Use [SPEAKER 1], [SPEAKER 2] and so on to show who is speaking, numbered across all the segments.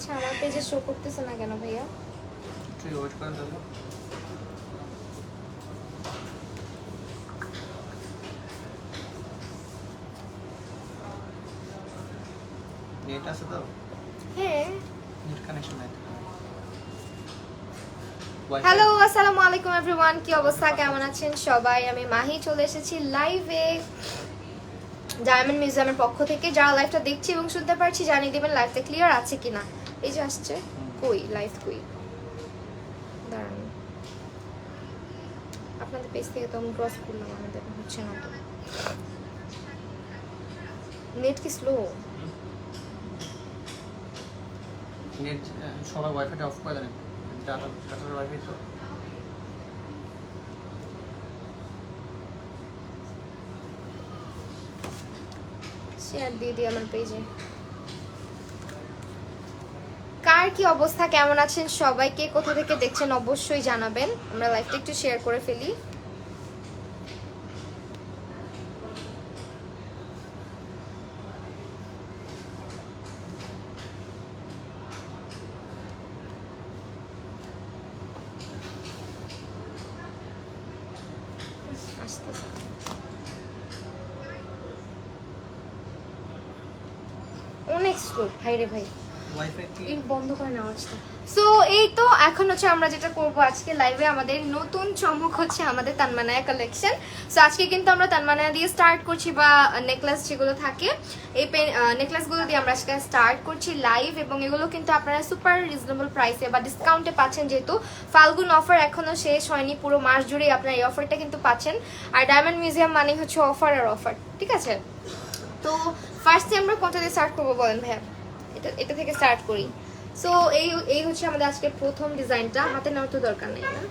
[SPEAKER 1] আচ্ছা আমার পেজে শো করতেছে না কেন ভাইয়া?
[SPEAKER 2] তুই ওয়েট করে দাও। নেট আছে তো?
[SPEAKER 1] হ্যাঁ।
[SPEAKER 2] নেট কানেকশন নাই।
[SPEAKER 1] হ্যালো আসসালামু আলাইকুম এভরিওয়ান, কি অবস্থা, কেমন আছেন সবাই? আমি মাহি চলে এসেছি লাইভে ডায়মন্ড মিউজিয়ামের পক্ষ থেকে। যারা লাইভটা দেখছি এবং শুনতে পারছি জানিয়ে দেবেন লাইভটা ক্লিয়ার আছে কিনা। এই যে আসছে, কই লাইভ কই, দাঁড়ান আপনাদের পেজ থেকে তো আমি ক্রস করলাম, আমাদের হচ্ছে না তো। নেট কি স্লো?
[SPEAKER 2] নেট সবাই ওয়াইফাইটা অফ করে দেন। ডাটার ওয়াইফাই তো
[SPEAKER 1] শেয়ার দিয়ে দিই আমার পেজে। কার কি অবস্থা, কেমন আছেন সবাইকে, কোথা থেকে দেখছেন অবশ্যই জানাবেন। আমরা লাইভটা একটু শেয়ার করে ফেলি। অনেক স্লো ভাই রে ভাই,
[SPEAKER 2] ওয়াইফাই কি
[SPEAKER 1] বন্ধ করে নেওয়া হচ্ছে। সো এই তো এখন হচ্ছে আমরা যেটা করব আজকে লাইভে, আমাদের নতুন চমক হচ্ছে আমাদের তানমানায়া কালেকশন। সো আজকে কিন্তু আমরা তানমানায়া দিয়ে স্টার্ট করছি, বা নেকলেস যেগুলো থাকে এই নেকলেসগুলো দিয়ে আমরা আজকে স্টার্ট করছি লাইভ। এবং এগুলো কিন্তু আপনারা সুপার রিজনেবল প্রাইসে বা ডিসকাউন্টে পাচ্ছেন, যেহেতু ফাল্গুন অফার এখনো শেষ হয়নি, পুরো মাস জুড়েই আপনারা এই অফারটা কিন্তু পাচ্ছেন। আর ডায়মন্ড মিউজিয়াম মানে হচ্ছে অফার আর অফার, ঠিক আছে? তো ফার্স্টে আমরা কোনটা দিয়ে স্টার্ট করবো বলেন ভাইয়া? এটা থেকে স্টার্ট করি। সো এই হচ্ছে আমাদের আজকে প্রথম ডিজাইনটা, হাতে নেওয়ার তো দরকার নেই না।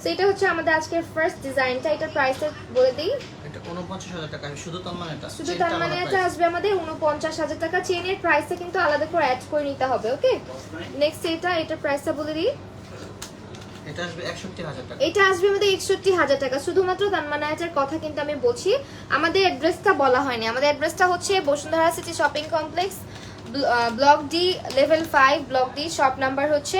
[SPEAKER 1] সো এটা হচ্ছে আমাদের আজকের ফার্স্ট ডিজাইনটা। এটার প্রাইসটা বলে দিই,
[SPEAKER 2] এটা 49,000 টাকা। শুধু তানমানেটা,
[SPEAKER 1] শুধু তানমানেটা আসবে আমাদের 49,000 টাকা। চেইনের প্রাইসটা কিন্তু আলাদা করে অ্যাড করে নিতে হবে, ওকে? নেক্সট এটার প্রাইসটা বলে দিই,
[SPEAKER 2] এটা আসবে 61,000 টাকা।
[SPEAKER 1] এটা আসবে আমাদের 61,000 টাকা। শুধুমাত্র তানমানায়াটার কথা কিন্তু আমি বলছি, আমাদের অ্যাড্রেসটা বলা হয়নি। আমাদের অ্যাড্রেসটা হচ্ছে Bashundhara city shopping complex, block D, level 5, block D, shop number হচ্ছে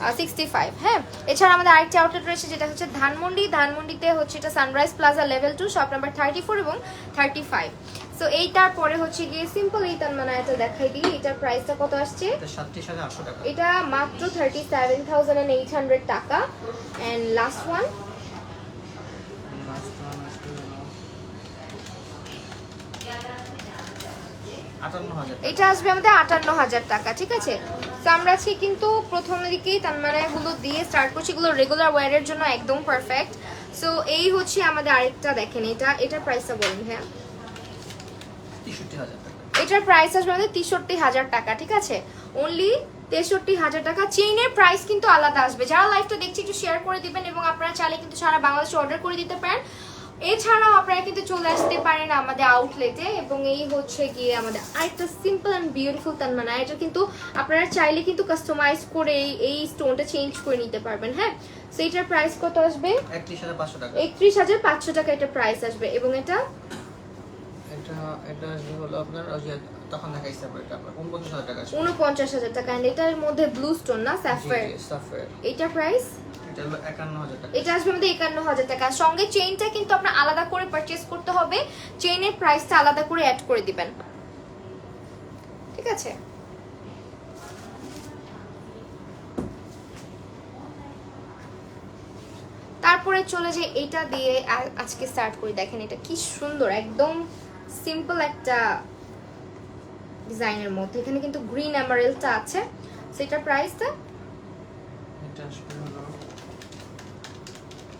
[SPEAKER 1] 65। হ্যাঁ, এছাড়া আমাদের আরেকটি আউটলেট রয়েছে যেটা হচ্ছে ধানমন্ডিতে হচ্ছে এটা sunrise plaza level 2, shop number 34 এবং 35। সো এইটার পরে হচ্ছে গিয়ে সিম্পল এই তানমানায়াটা দেখাই দিই। এটার প্রাইসটা কত আসছে?
[SPEAKER 2] এটা 37,800 টাকা।
[SPEAKER 1] এটা মাত্র 37,800 টাকা। এন্ড লাস্ট ওয়ান, এটা আসবে আমাদের 58,000 টাকা, ঠিক আছে? তো আমরা আজকে কিন্তু প্রথম দিকেই তানমানায়াগুলো দিয়ে স্টার্ট করছি, এগুলো রেগুলার ওয়্যারের জন্য একদম পারফেক্ট। সো এই হচ্ছে আমাদের আরেকটা, দেখেন এটার প্রাইসটা বলুন। হ্যাঁ,
[SPEAKER 2] 63,000 টাকা।
[SPEAKER 1] এটার প্রাইস আসবে আমাদের 63,000 টাকা, ঠিক আছে? অনলি 63,000 টাকা। চেইনের প্রাইস কিন্তু আলাদা আসবে। যারা লাইভটা দেখছি একটু শেয়ার করে দিবেন, এবং আপনারা চাইলে কিন্তু সারা বাংলাদেশে অর্ডার করে দিতে পারেন। এছাড়াও আপনারা কিন্তু চলে আসতে পারেন আমাদের আউটলেটে। এবং এই হচ্ছে গিয়ে আমাদের আরেকটা সিম্পল অ্যান্ড বিউটিফুল তানমানা। এটা কিন্তু আপনারা চাইলে কিন্তু কাস্টমাইজ করে এই স্টোনটা চেঞ্জ করে নিতে পারবেন। হ্যাঁ, সো এটার প্রাইস কত আসবে?
[SPEAKER 2] 31,500 টাকা।
[SPEAKER 1] 31,500 টাকা এটা প্রাইস আসবে। এবং এটা
[SPEAKER 2] আসবে হলো আপনার ওই যে তখন দেখাইছে আমরা, এটা আপনার 49,000 টাকা আছে।
[SPEAKER 1] 49,000 টাকা। এন্ড এটার মধ্যে ব্লু স্টোন না, স্যাফায়ার।
[SPEAKER 2] সাফায়ার।
[SPEAKER 1] এটার প্রাইস,
[SPEAKER 2] এটা হলো 51,000 টাকা।
[SPEAKER 1] এটা আসবে আমাদের 51,000 টাকা। সঙ্গে চেইনটা কিন্তু আপনার আলাদা করে পারচেজ করতে হবে, চেইনের প্রাইসটা আলাদা করে অ্যাড করে দিবেন, ঠিক আছে? তারপরে চলে যে এটা দিয়ে আজকে স্টার্ট করি। দেখেন এটা কি সুন্দর, একদম সিম্পল একটা ডিজাইনের মধ্যে। এখানে কিন্তু গ্রিন এমারেল্ডটা আছে। সেটার প্রাইসটা,
[SPEAKER 2] এটা আসবে হলো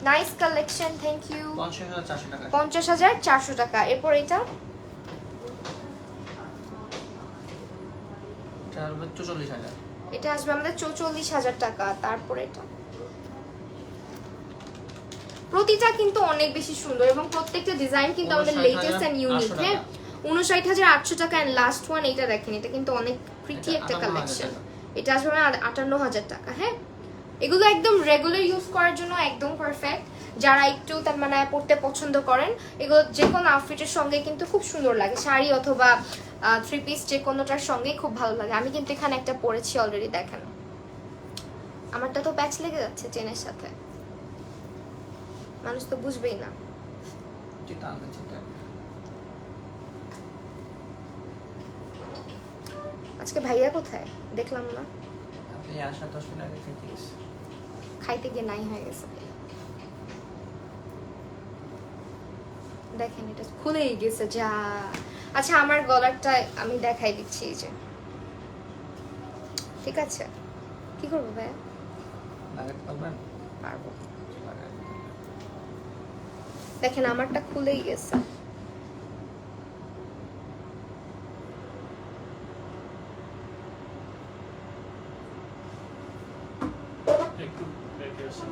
[SPEAKER 1] নাইস কালেকশন, থ্যাংক ইউ,
[SPEAKER 2] 50,400 টাকা।
[SPEAKER 1] 50,400 টাকা। এরপর এটা
[SPEAKER 2] হবে 44,000।
[SPEAKER 1] এটা আসবে আমাদের 44,000 টাকা। তারপর এটা, প্রতিটা কিন্তু অনেক বেশি সুন্দর এবং প্রত্যেকটা ডিজাইন কিন্তু আমাদের লেটেস্ট এন্ড ইউনিক। হ্যাঁ, 59,800 টাকা। এন্ড লাস্ট ওয়ান এটা দেখেন, এটা কিন্তু অনেক প্রিটি একটা কালেকশন। এটা আসবে 58,000 টাকা। হ্যাঁ, এগুলো একদম রেগুলার ইউজ করার জন্য একদম পারফেক্ট। যারা একটু তানমানায় পড়তে পছন্দ করেন, এগুলো যে কোনো আউটফিটের সঙ্গে কিন্তু খুব সুন্দর লাগে, শাড়ি অথবা 3 পিস যে কোনোটার সঙ্গেই খুব ভালো লাগে। আমি কিন্তু এখানে একটা পরেছি অলরেডি, দেখেন আমারটা তো প্যাচ লেগে যাচ্ছে চেনের সাথে, মানুষ তো বুঝবেই না। আজকে ভাইয়া কোথায় দেখলাম না, খাইতে গিয়ে নাই হয়ে গেছে। দেখেন এটা খুলেই গেছে যা। আচ্ছা আমার গলারটা আমি দেখাই দিচ্ছি, এই যে ঠিক আছে। কি করবো ভাইয়া? পারবো। দেখেন আমারটা খুলেই গেছে।
[SPEAKER 3] একটু ব্যাকে আসেন।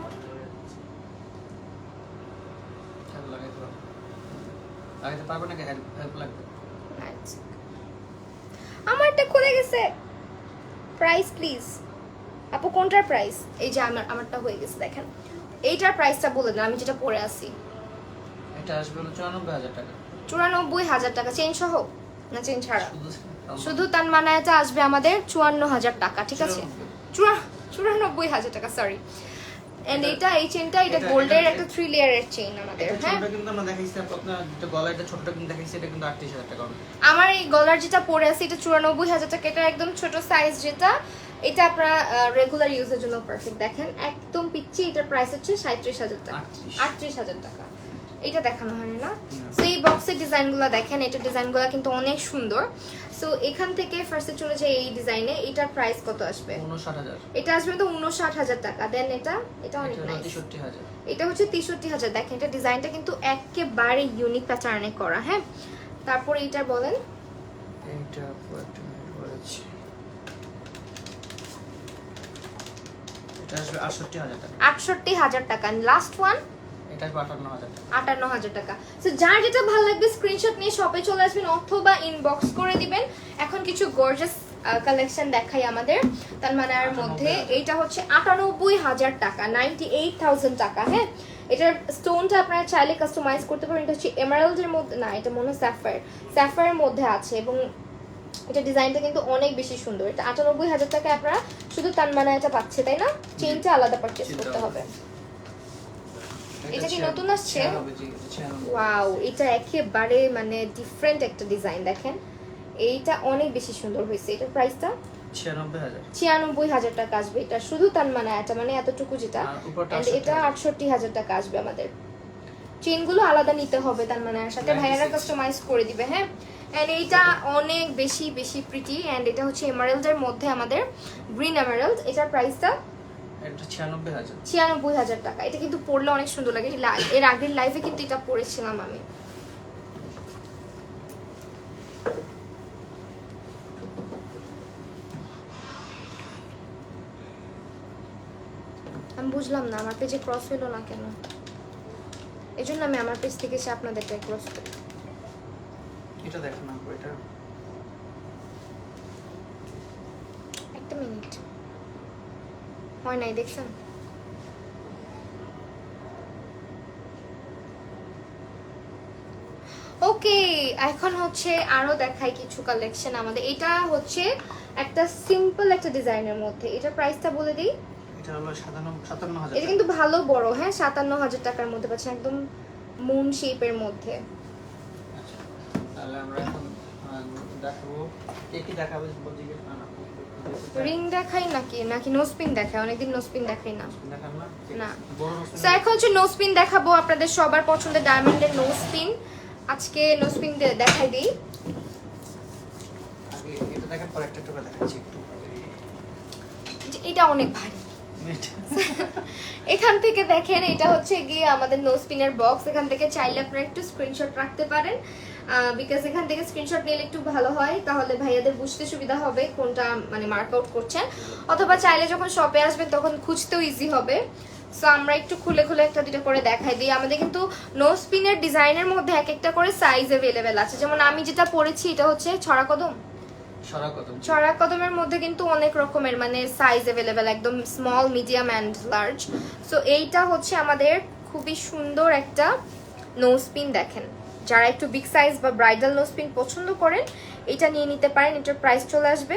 [SPEAKER 1] আচ্ছা। আমারটা খুলে গেছে। প্রাইস প্লিজ আপু, কোনটার প্রাইস? এই যে আমারটা হয়ে গেছে, দেখেন এইটার প্রাইসটা বলে দেন, আমি যেটা পরে আছি।
[SPEAKER 2] এটা আসবে হলো 94,000 টাকা।
[SPEAKER 1] 94,000 টাকা, চেন সহ না চেন ছাড়া? শুধু তানমানায়টা আসবে আমাদের 54,000 টাকা, ঠিক আছে? 94,000 টাকা, সরি। এন্ড এটা এই চেনটা, এটা গোল্ডের একটা 3 লেয়ারের চেইন আমাদের। হ্যাঁ,
[SPEAKER 2] ছোটটা কিন্তু আমরা দেখাইছি আপনার, যেটা গলাটা ছোটটা কিন্তু দেখাইছি, এটা কিন্তু 38,000 টাকা হবে।
[SPEAKER 1] আমার এই গলার যেটা পরে আছে এটা 94,000 টাকা, এটা একদম ছোট সাইজ যেটা, এটা আপনারা রেগুলার ইউজের জন্য পারফেক্ট। দেখেন একদম পিচ্ছি, এটার প্রাইস হচ্ছে 37,000 টাকা, 38,000 টাকা। এটা দেখানো হয় না। সো এই বক্সের ডিজাইনগুলো দেখেন, এটা ডিজাইনগুলো কিন্তু অনেক সুন্দর। সো এখান থেকে ফার্স্টে চলে যায় এই ডিজাইনে, এটার প্রাইস কত আসবে?
[SPEAKER 2] 59,000।
[SPEAKER 1] এটা আসবে তো 59,000 টাকা। দেন এটা অনেক নাইস,
[SPEAKER 2] 63,000।
[SPEAKER 1] এটা হচ্ছে 63,000। দেখেন এটা ডিজাইনটা কিন্তু একেবারে ইউনিক প্যাটার্নে করা। হ্যাঁ, তারপর এইটা বলেন।
[SPEAKER 2] এটা একটা মিনিট বলেছি, এটা আসবে 68,000 টাকা।
[SPEAKER 1] 68,000 টাকা। লাস্ট ওয়ান
[SPEAKER 2] এটা আসবে 58,000 টাকা।
[SPEAKER 1] 58,000 টাকা। সো যার যেটা ভালো লাগবে স্ক্রিনশট নিয়ে শপে চলে আসবেন অথবা ইনবক্স করে দিবেন। এখন কিছু গর্জিয়াস কালেকশন দেখাই আমাদের তানমানার মধ্যে। এইটা হচ্ছে 98,000 টাকা, 98,000 টাকা। হ্যাঁ, এটার স্টোনটা আপনারা চাইলে কাস্টমাইজ করতে পারেন। এটা হচ্ছে এমারাল্ডের মধ্যে, না এটা মনে হয় স্যাফায়ারের মধ্যে আছে, এবং এটা ডিজাইনটা কিন্তু অনেক বেশি সুন্দর। এটা 98,000 টাকা আপনারা শুধু তানমানাটা পাচ্ছে, তাই না? চেইনটা আলাদা পারচেজ করতে হবে। এটা কি নতুন আসছে? ওয়াও, এটা একেবারে মানে ডিফারেন্ট একটা ডিজাইন। দেখেন এইটা অনেক বেশি সুন্দর হয়েছে। এটার প্রাইসটা 96,000 টাকা আসবে। এটা শুধু তানমানা, এটা মানে এতটুকু যেটা, এন্ড এটা 68,000 টাকা আসবে আমাদের। চেইনগুলো আলাদা নিতে হবে তানমানার সাথে, ভাইয়ারা কাস্টমাইজ করে দিবে। হ্যাঁ, এন্ড এইটা অনেক বেশি বেশি প্রিটি, এন্ড এটা হচ্ছে এমারাল্ডের মধ্যে আমাদের, গ্রিন এমারাল্ড। এটার প্রাইসটা
[SPEAKER 2] এটা 96,000।
[SPEAKER 1] 96,000 টাকা। এটা কিন্তু পরলে অনেক সুন্দর লাগে। এর আগের লাইভে কিন্তু এটা পরেছিলাম আমি। আমি বুঝলাম না আমার পেজে ক্রস হলো না কেন, এই জন্য আমি আমার পেজ থেকে এসে আপনাদেরকে ক্রস করি।
[SPEAKER 2] এটা দেখো না, এটা
[SPEAKER 1] একটা মিনিট, হয় নাই দেখছেন? ওকে, এখন হচ্ছে আরো দেখাই কিছু কালেকশন আমাদের। এটা হচ্ছে একটা সিম্পল একটা ডিজাইনের মধ্যে, এটার প্রাইসটা বলে দিই।
[SPEAKER 2] এটা হলো 57,000।
[SPEAKER 1] এটা কিন্তু ভালো বড়। হ্যাঁ, 57,000 টাকার মধ্যে পাচ্ছেন, একদম মুন শেপের মধ্যে।
[SPEAKER 2] আচ্ছা, তাহলে আমরা এখন দেখাবো, কি দেখাবো বলছি কি?
[SPEAKER 1] রিং দেখাই নাকি নোজপিন দেখাই? অনেকদিন নোজপিন দেখাই না।
[SPEAKER 2] দেখান না
[SPEAKER 1] না।
[SPEAKER 2] বড়
[SPEAKER 1] সো এখন হচ্ছে নোজপিন দেখাবো, আপনাদের সবার পছন্দের ডায়মন্ডের নোজপিন। আজকে নোজপিন দেখাই দিই।
[SPEAKER 2] আগে এটা দেখার পর একটা টুকরা দেখাচ্ছি একটু।
[SPEAKER 1] এটা অনেক ভারী। এখান থেকে দেখেন, এটা হচ্ছে গিয়ে আমাদের নোজপিনের বক্স। এখান থেকে চাইলে আপনারা একটু স্ক্রিনশট রাখতে পারেন, বিকজ এখান থেকে স্ক্রিনশট নিলে একটু ভালো হয়, তাহলে ভাইয়াদের বুঝতে সুবিধা হবে কোনটা মানে মার্ক আউট করছেন, অথবা চাইলে যখন শপে আসবেন তখন খুঁজতেও ইজি হবে। সো আমরা একটু খুলে খুলে একটা দুটো করে দেখাই দিই। আমাদের কিন্তু নোজপিনের ডিজাইনের মধ্যে এক একটা করে সাইজ অ্যাভেলেবেল আছে। যেমন আমি যেটা পরেছি এটা হচ্ছে ছড়া কদম। ছড়া কদমের মধ্যে কিন্তু অনেক রকমের মানে সাইজ অ্যাভেলেবেল, একদম small, medium and large. So এইটা হচ্ছে আমাদের খুবই সুন্দর একটা নোজ পিন দেখেন, যারা একটু বিগ সাইজ বা ব্রাইডাল নোজ পিন পছন্দ করেন এটা নিয়ে নিতে পারেন। এটার প্রাইস চলে আসবে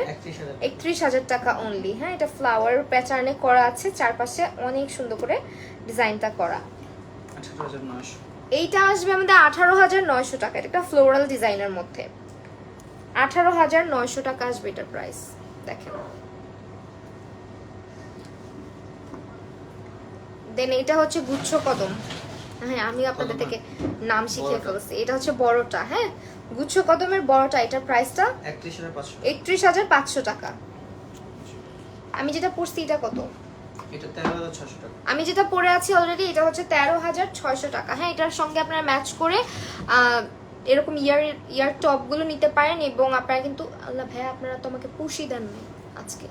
[SPEAKER 1] 31,000 টাকা অনলি। হ্যাঁ, এটা ফ্লাওয়ার প্যাটার্নে করা আছে, চারপাশে অনেক সুন্দর করে ডিজাইনটা করা।
[SPEAKER 2] 18,900।
[SPEAKER 1] এইটা আসবে আমাদের 18,900 টাকা। এটা একটা ফ্লোরাল ডিজাইনের মধ্যে 18,900 টাকা আসবে এটার প্রাইস। দেখেন, দেন এটা হচ্ছে গুচ্ছ কদম। হ্যাঁ, আমি আপনাদের থেকে নাম শিখিয়ে ফেলছি। এটা হচ্ছে বড়টা। হ্যাঁ, গুচ্ছ কদমের বড়টা, এটার প্রাইসটা 31,500 টাকা। আমি যেটা পরছি এটা কত?
[SPEAKER 2] এটা 13,600 টাকা।
[SPEAKER 1] আমি যেটা পরে আছি অলরেডি এটা হচ্ছে 13,600 টাকা। হ্যাঁ, এটার সঙ্গে আপনারা ম্যাচ করে এরকম ইয়ার টপ গুলো নিতে পারেন। এবং আপনারা কিন্তু আল্লাহ ভাই, আপনারা তো আমাকে পুষি দেন নাই আজকে।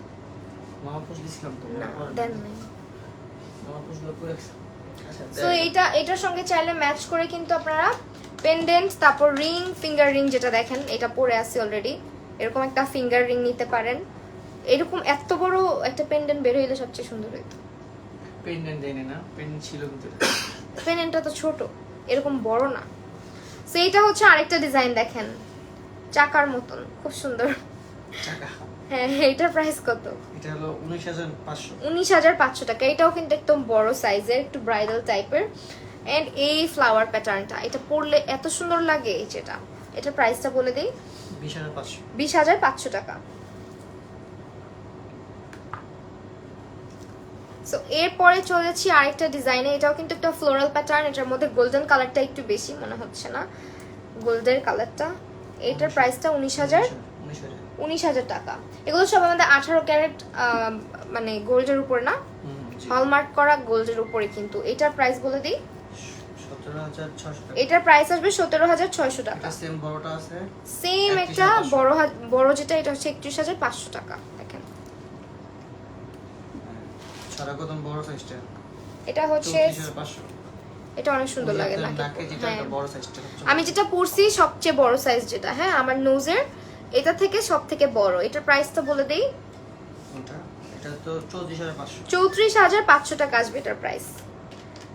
[SPEAKER 2] মামা পুষ দিছিলাম তো।
[SPEAKER 1] না, দেন নাই।
[SPEAKER 2] মামা পুষগুলো পরে আছে। আচ্ছা,
[SPEAKER 1] সো এটার সঙ্গে চাইলে ম্যাচ করে কিন্তু আপনারা পেন্ডেন্ট, তারপর রিং, ফিঙ্গার রিং যেটা দেখেন এটা পরে আছে অলরেডি, এরকম একটা ফিঙ্গার রিং নিতে পারেন। এরকম এত বড় একটা পেন্ডেন্ট বের হইলে সবচেয়ে সুন্দর হইতো।
[SPEAKER 2] পেন্ডেন্ট দেয়নি না, পেন্ডেন্ট ছিল কিন্তু
[SPEAKER 1] পেন্ডেন্টটা তো ছোট, এরকম বড় না। সো এটা হচ্ছে আরেকটা ডিজাইন দেখেন, চাকার মতন, খুব সুন্দর।
[SPEAKER 2] টাকা।
[SPEAKER 1] হ্যাঁ, এটার প্রাইস কত?
[SPEAKER 2] এটা হলো 19,500।
[SPEAKER 1] 19,500 টাকা। এটাও কিন্তু একদম বড় সাইজের, একটু ব্রাইডাল টাইপের। এন্ড এই ফ্লাওয়ার প্যাটার্নটা, এটা পরলে এত সুন্দর লাগে। এই যেটা, এটার প্রাইসটা বলে দেই,
[SPEAKER 2] 20,500।
[SPEAKER 1] 20,500 টাকা। সো এরপরে চলেছি আরেকটা ডিজাইনে। এটাও কিন্তু একটা ফ্লোরাল প্যাটার্ন, এটার মধ্যে গোল্ডেন কালারটা একটু বেশি মনে হচ্ছে না, গোল্ডের কালারটা। এটার প্রাইসটা 19,000 টাকা। এগুলো সব আমাদের 18 ক্যারেট মানে গোল্ডের উপর না, হলমার্ক করা গোল্ডের উপরে। কিন্তু এটার প্রাইস বলে দিই,
[SPEAKER 2] 17,600 টাকা।
[SPEAKER 1] এটার প্রাইস আসবে 17,600 টাকা।
[SPEAKER 2] এটা সেম বড়টা আছে,
[SPEAKER 1] সেম একটা বড় যেটা, এটা হচ্ছে 31,500 টাকা। দেখেন,
[SPEAKER 2] ছড়া কদম বড় সাইজটা,
[SPEAKER 1] এটা হচ্ছে
[SPEAKER 2] 34,500।
[SPEAKER 1] এটা অনেক সুন্দর লাগে না?
[SPEAKER 2] নাকে যেটা একটা বড় সাইজটা।
[SPEAKER 1] আমি যেটা পরছি সবচেয়ে বড় সাইজ যেটা, হ্যাঁ, আমার নোজের এটা থেকে সব থেকে বড়। এটার প্রাইসটা বলে দেই,
[SPEAKER 2] এটা তো 34,500।
[SPEAKER 1] 34,500 টাকা আসবে এটার প্রাইস।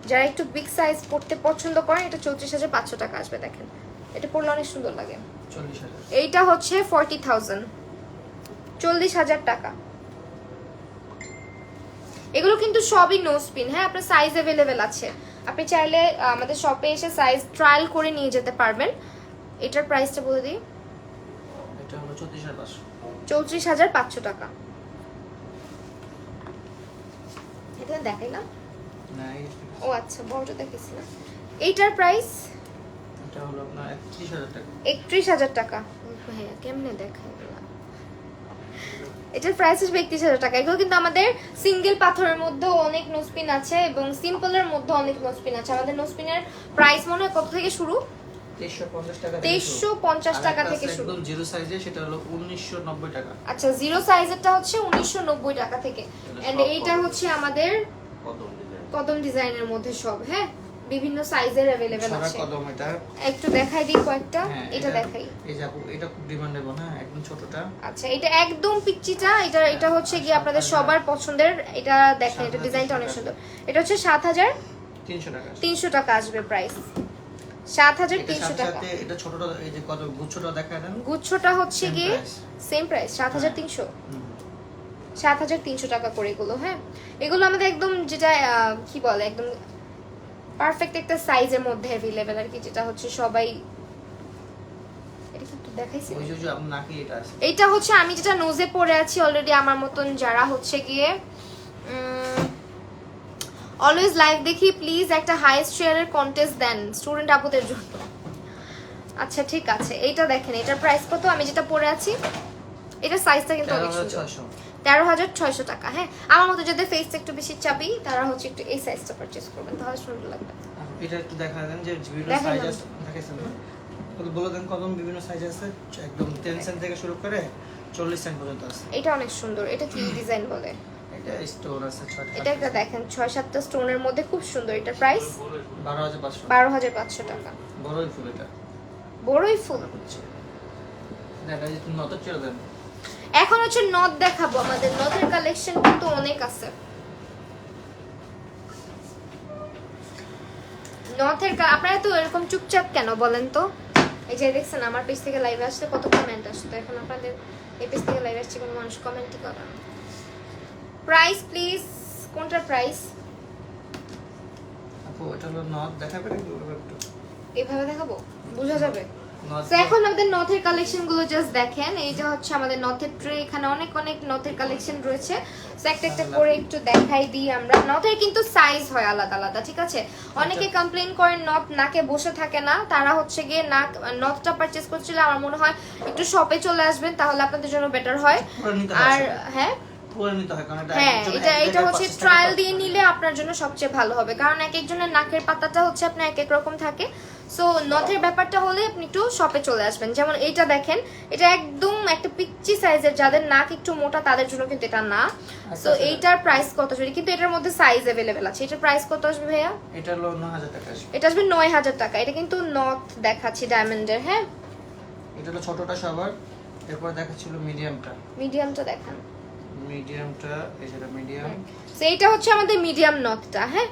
[SPEAKER 1] যারা একটু বিগ সাইজ পড়তে পছন্দ করেন এটা 34,500 টাকা আসবে। দেখেন, এটা পরলে অনেক সুন্দর লাগে।
[SPEAKER 2] 40,000।
[SPEAKER 1] এইটা হচ্ছে 40,000, 40,000 টাকা। এগুলো কিন্তু সবই নোজ পিন। হ্যাঁ, আপনার সাইজ অ্যাভেলেবেল আছে, আপনি চাইলে আমাদের শপে এসে সাইজ ট্রায়াল করে নিয়ে যেতে পারবেন। এটার প্রাইসটা বলে দিই,
[SPEAKER 2] এটা হলো 34,500।
[SPEAKER 1] 34,500 টাকা। এটা দেখাইলাম?
[SPEAKER 2] না,
[SPEAKER 1] ও আচ্ছা, বড়টা দেখেছি না। এইটার প্রাইস
[SPEAKER 2] এটা হলো আপনার 31,000 টাকা।
[SPEAKER 1] 31,000 টাকা। ভাইয়া কেমনে দেখাই? এটার প্রাইস আসবে 31,000 টাকা। এগুলো কিন্তু আমাদের সিঙ্গেল পাথরের মধ্যেও অনেক নোজপিন আছে এবং সিম্পলের মধ্যে অনেক নোজপিন আছে। আমাদের নোজপিনের প্রাইস মনে হয় কত থেকে শুরু?
[SPEAKER 2] 2350 টাকা।
[SPEAKER 1] 2350 টাকা থেকে শুরু।
[SPEAKER 2] একদম জিরো সাইজে সেটা হলো 1990 টাকা।
[SPEAKER 1] আচ্ছা, জিরো সাইজেরটা হচ্ছে 1990 টাকা থেকে। এন্ড এইটা হচ্ছে আমাদের কদম ডিজাইনের মধ্যে সব। হ্যাঁ, বিভিন্ন সাইজের अवेलेबल আছে।
[SPEAKER 2] কদম এটা
[SPEAKER 1] একটু দেখাই দিই কয়েকটা। এটা দেখাই,
[SPEAKER 2] এই যে এটা খুব ডিমান্ডেবল। হ্যাঁ, একদম ছোটটা।
[SPEAKER 1] আচ্ছা, এটা একদম পিচ্চিটা। এটা হচ্ছে কি আপনাদের সবার পছন্দের। এটা দেখেন, এটা ডিজাইনটা অনেক সুন্দর। এটা হচ্ছে 7,300 টাকা। 300 টাকা আসবে প্রাইস, 7,300 টাকা।
[SPEAKER 2] এটা ছোটটা, এই যে কত গুচ্ছটা দেখায় দেন।
[SPEAKER 1] গুচ্ছটা হচ্ছে কি সেম প্রাইস, 7,300। 7,300 টাকা করে এগুলো। হ্যাঁ, এগুলো আমাদের একদম যেটা কি বলে, একদম পারফেক্ট একটা সাইজের মধ্যে अवेलेबल আর কি, যেটা হচ্ছে সবাই। এটা কিন্তু দেখাইছি,
[SPEAKER 2] ওই যে আপনার নাকি এটা আছে।
[SPEAKER 1] এটা হচ্ছে আমি যেটা নোজে পরে আছি অলরেডি। আমার মতন যারা হচ্ছে গিয়ে অলওয়েজ লাইভ দেখি, প্লিজ একটা হাইয়েস্ট শেয়ারের কন্টেস্ট দেন স্টুডেন্ট আপুদের জন্য। আচ্ছা, ঠিক আছে। এইটা দেখেন, এটার প্রাইস কত? আমি যেটা পরে আছি এটা সাইজটা কিন্তু অনেক সুন্দর, 13,600 টাকা। হ্যাঁ, আমার মতো যাদের ফেসটা একটু বেশি চাপি তারা হচ্ছে একটু এই সাইজটা পারচেজ করবেন, তাহলে সুন্দর লাগবে।
[SPEAKER 2] এটা একটু দেখা দেন যে বিভিন্ন সাইজ আছে, দেখাইছেন না? বলে দেন কদম বিভিন্ন সাইজ আছে, একদম 10 সেন্ট থেকে শুরু করে 40 সেন্ট পর্যন্ত আছে।
[SPEAKER 1] এটা অনেক সুন্দর। এটা কি ডিজাইন বলে?
[SPEAKER 2] এটা স্টোন আছে 6টা।
[SPEAKER 1] এটা একটা দেখেন 6-7টা স্টোনের মধ্যে খুব সুন্দর। এটার প্রাইস
[SPEAKER 2] 12,500।
[SPEAKER 1] 12,500 টাকা।
[SPEAKER 2] বড়ই ফুল এটা,
[SPEAKER 1] বড়ই ফুল।
[SPEAKER 2] না এটা যে নত ছেড়ে দেন।
[SPEAKER 1] এখন হচ্ছে নথ দেখাবো। আমাদের নথের কালেকশন কিন্তু অনেক আছে। নথের আপনারা তো এরকম চুপচাপ কেন বলেন তো? এই যে দেখছেন আমার পেজ থেকে লাইভে আসতে কত কমেন্ট আসতো, এখন আপনাদের এই পেজ থেকে লাইভে আসছে কোনো মানুষ কমেন্টই করে না। প্রাইস প্লিজ, কোনটার প্রাইস?
[SPEAKER 2] আপু এটা হলো নথ দেখাবে একটু
[SPEAKER 1] এইভাবে দেখাবো, বোঝা যাবে।
[SPEAKER 2] নথ
[SPEAKER 1] তো এখন আমাদের নথের কালেকশন গুলো জাস্ট দেখেন। এইটা হচ্ছে আমাদের নথের ট্রে, এখানে অনেক অনেক নথের কালেকশন রয়েছে। তো একটা একটা করে একটু দেখাই দিই আমরা। নথের কিন্তু সাইজ হয় আলাদা আলাদা, ঠিক আছে? অনেকে কমপ্লেইন করেন নথ নাকে বসে থাকে না, তারা হচ্ছে গিয়ে নথটা পারচেজ করছিল আমার মনে হয় একটু শপে চলে আসবেন, তাহলে আপনাদের জন্য বেটার হয়। আর হ্যাঁ হ্যাঁ, এটা হচ্ছে ট্রায়াল দিয়ে নিলে আপনার জন্য সবচেয়ে ভালো হবে, কারণ এক একজনের নাকের পাতাটা হচ্ছে আপনার এক এক রকম থাকে। সো নথের ব্যাপারটা হলে আপনি একটু শপে চলে আসবেন। যেমন এইটা দেখেন, এটা একদম একটা পিচ্চি সাইজের, যাদের নাক একটু মোটা তাদের জন্য কিন্তু এটা না। সো এইটার প্রাইস কত আসবে? কিন্তু এটার মধ্যে সাইজ अवेलेबल আছে। এটার প্রাইস কত আসবে ভাইয়া?
[SPEAKER 2] এটা হলো 9000 টাকা আসবে।
[SPEAKER 1] এটা আসবে 9000 টাকা। এটা কিন্তু নথ দেখাচ্ছি ডায়মন্ডের। হ্যাঁ,
[SPEAKER 2] এটা হলো ছোটটা সবার। এরপর দেখাচ্ছিল মিডিয়ামটা।
[SPEAKER 1] মিডিয়ামটা দেখান।
[SPEAKER 2] মিডিয়ামটা এই যেটা মিডিয়াম।
[SPEAKER 1] সো এইটা হচ্ছে আমাদের মিডিয়াম নথটা। হ্যাঁ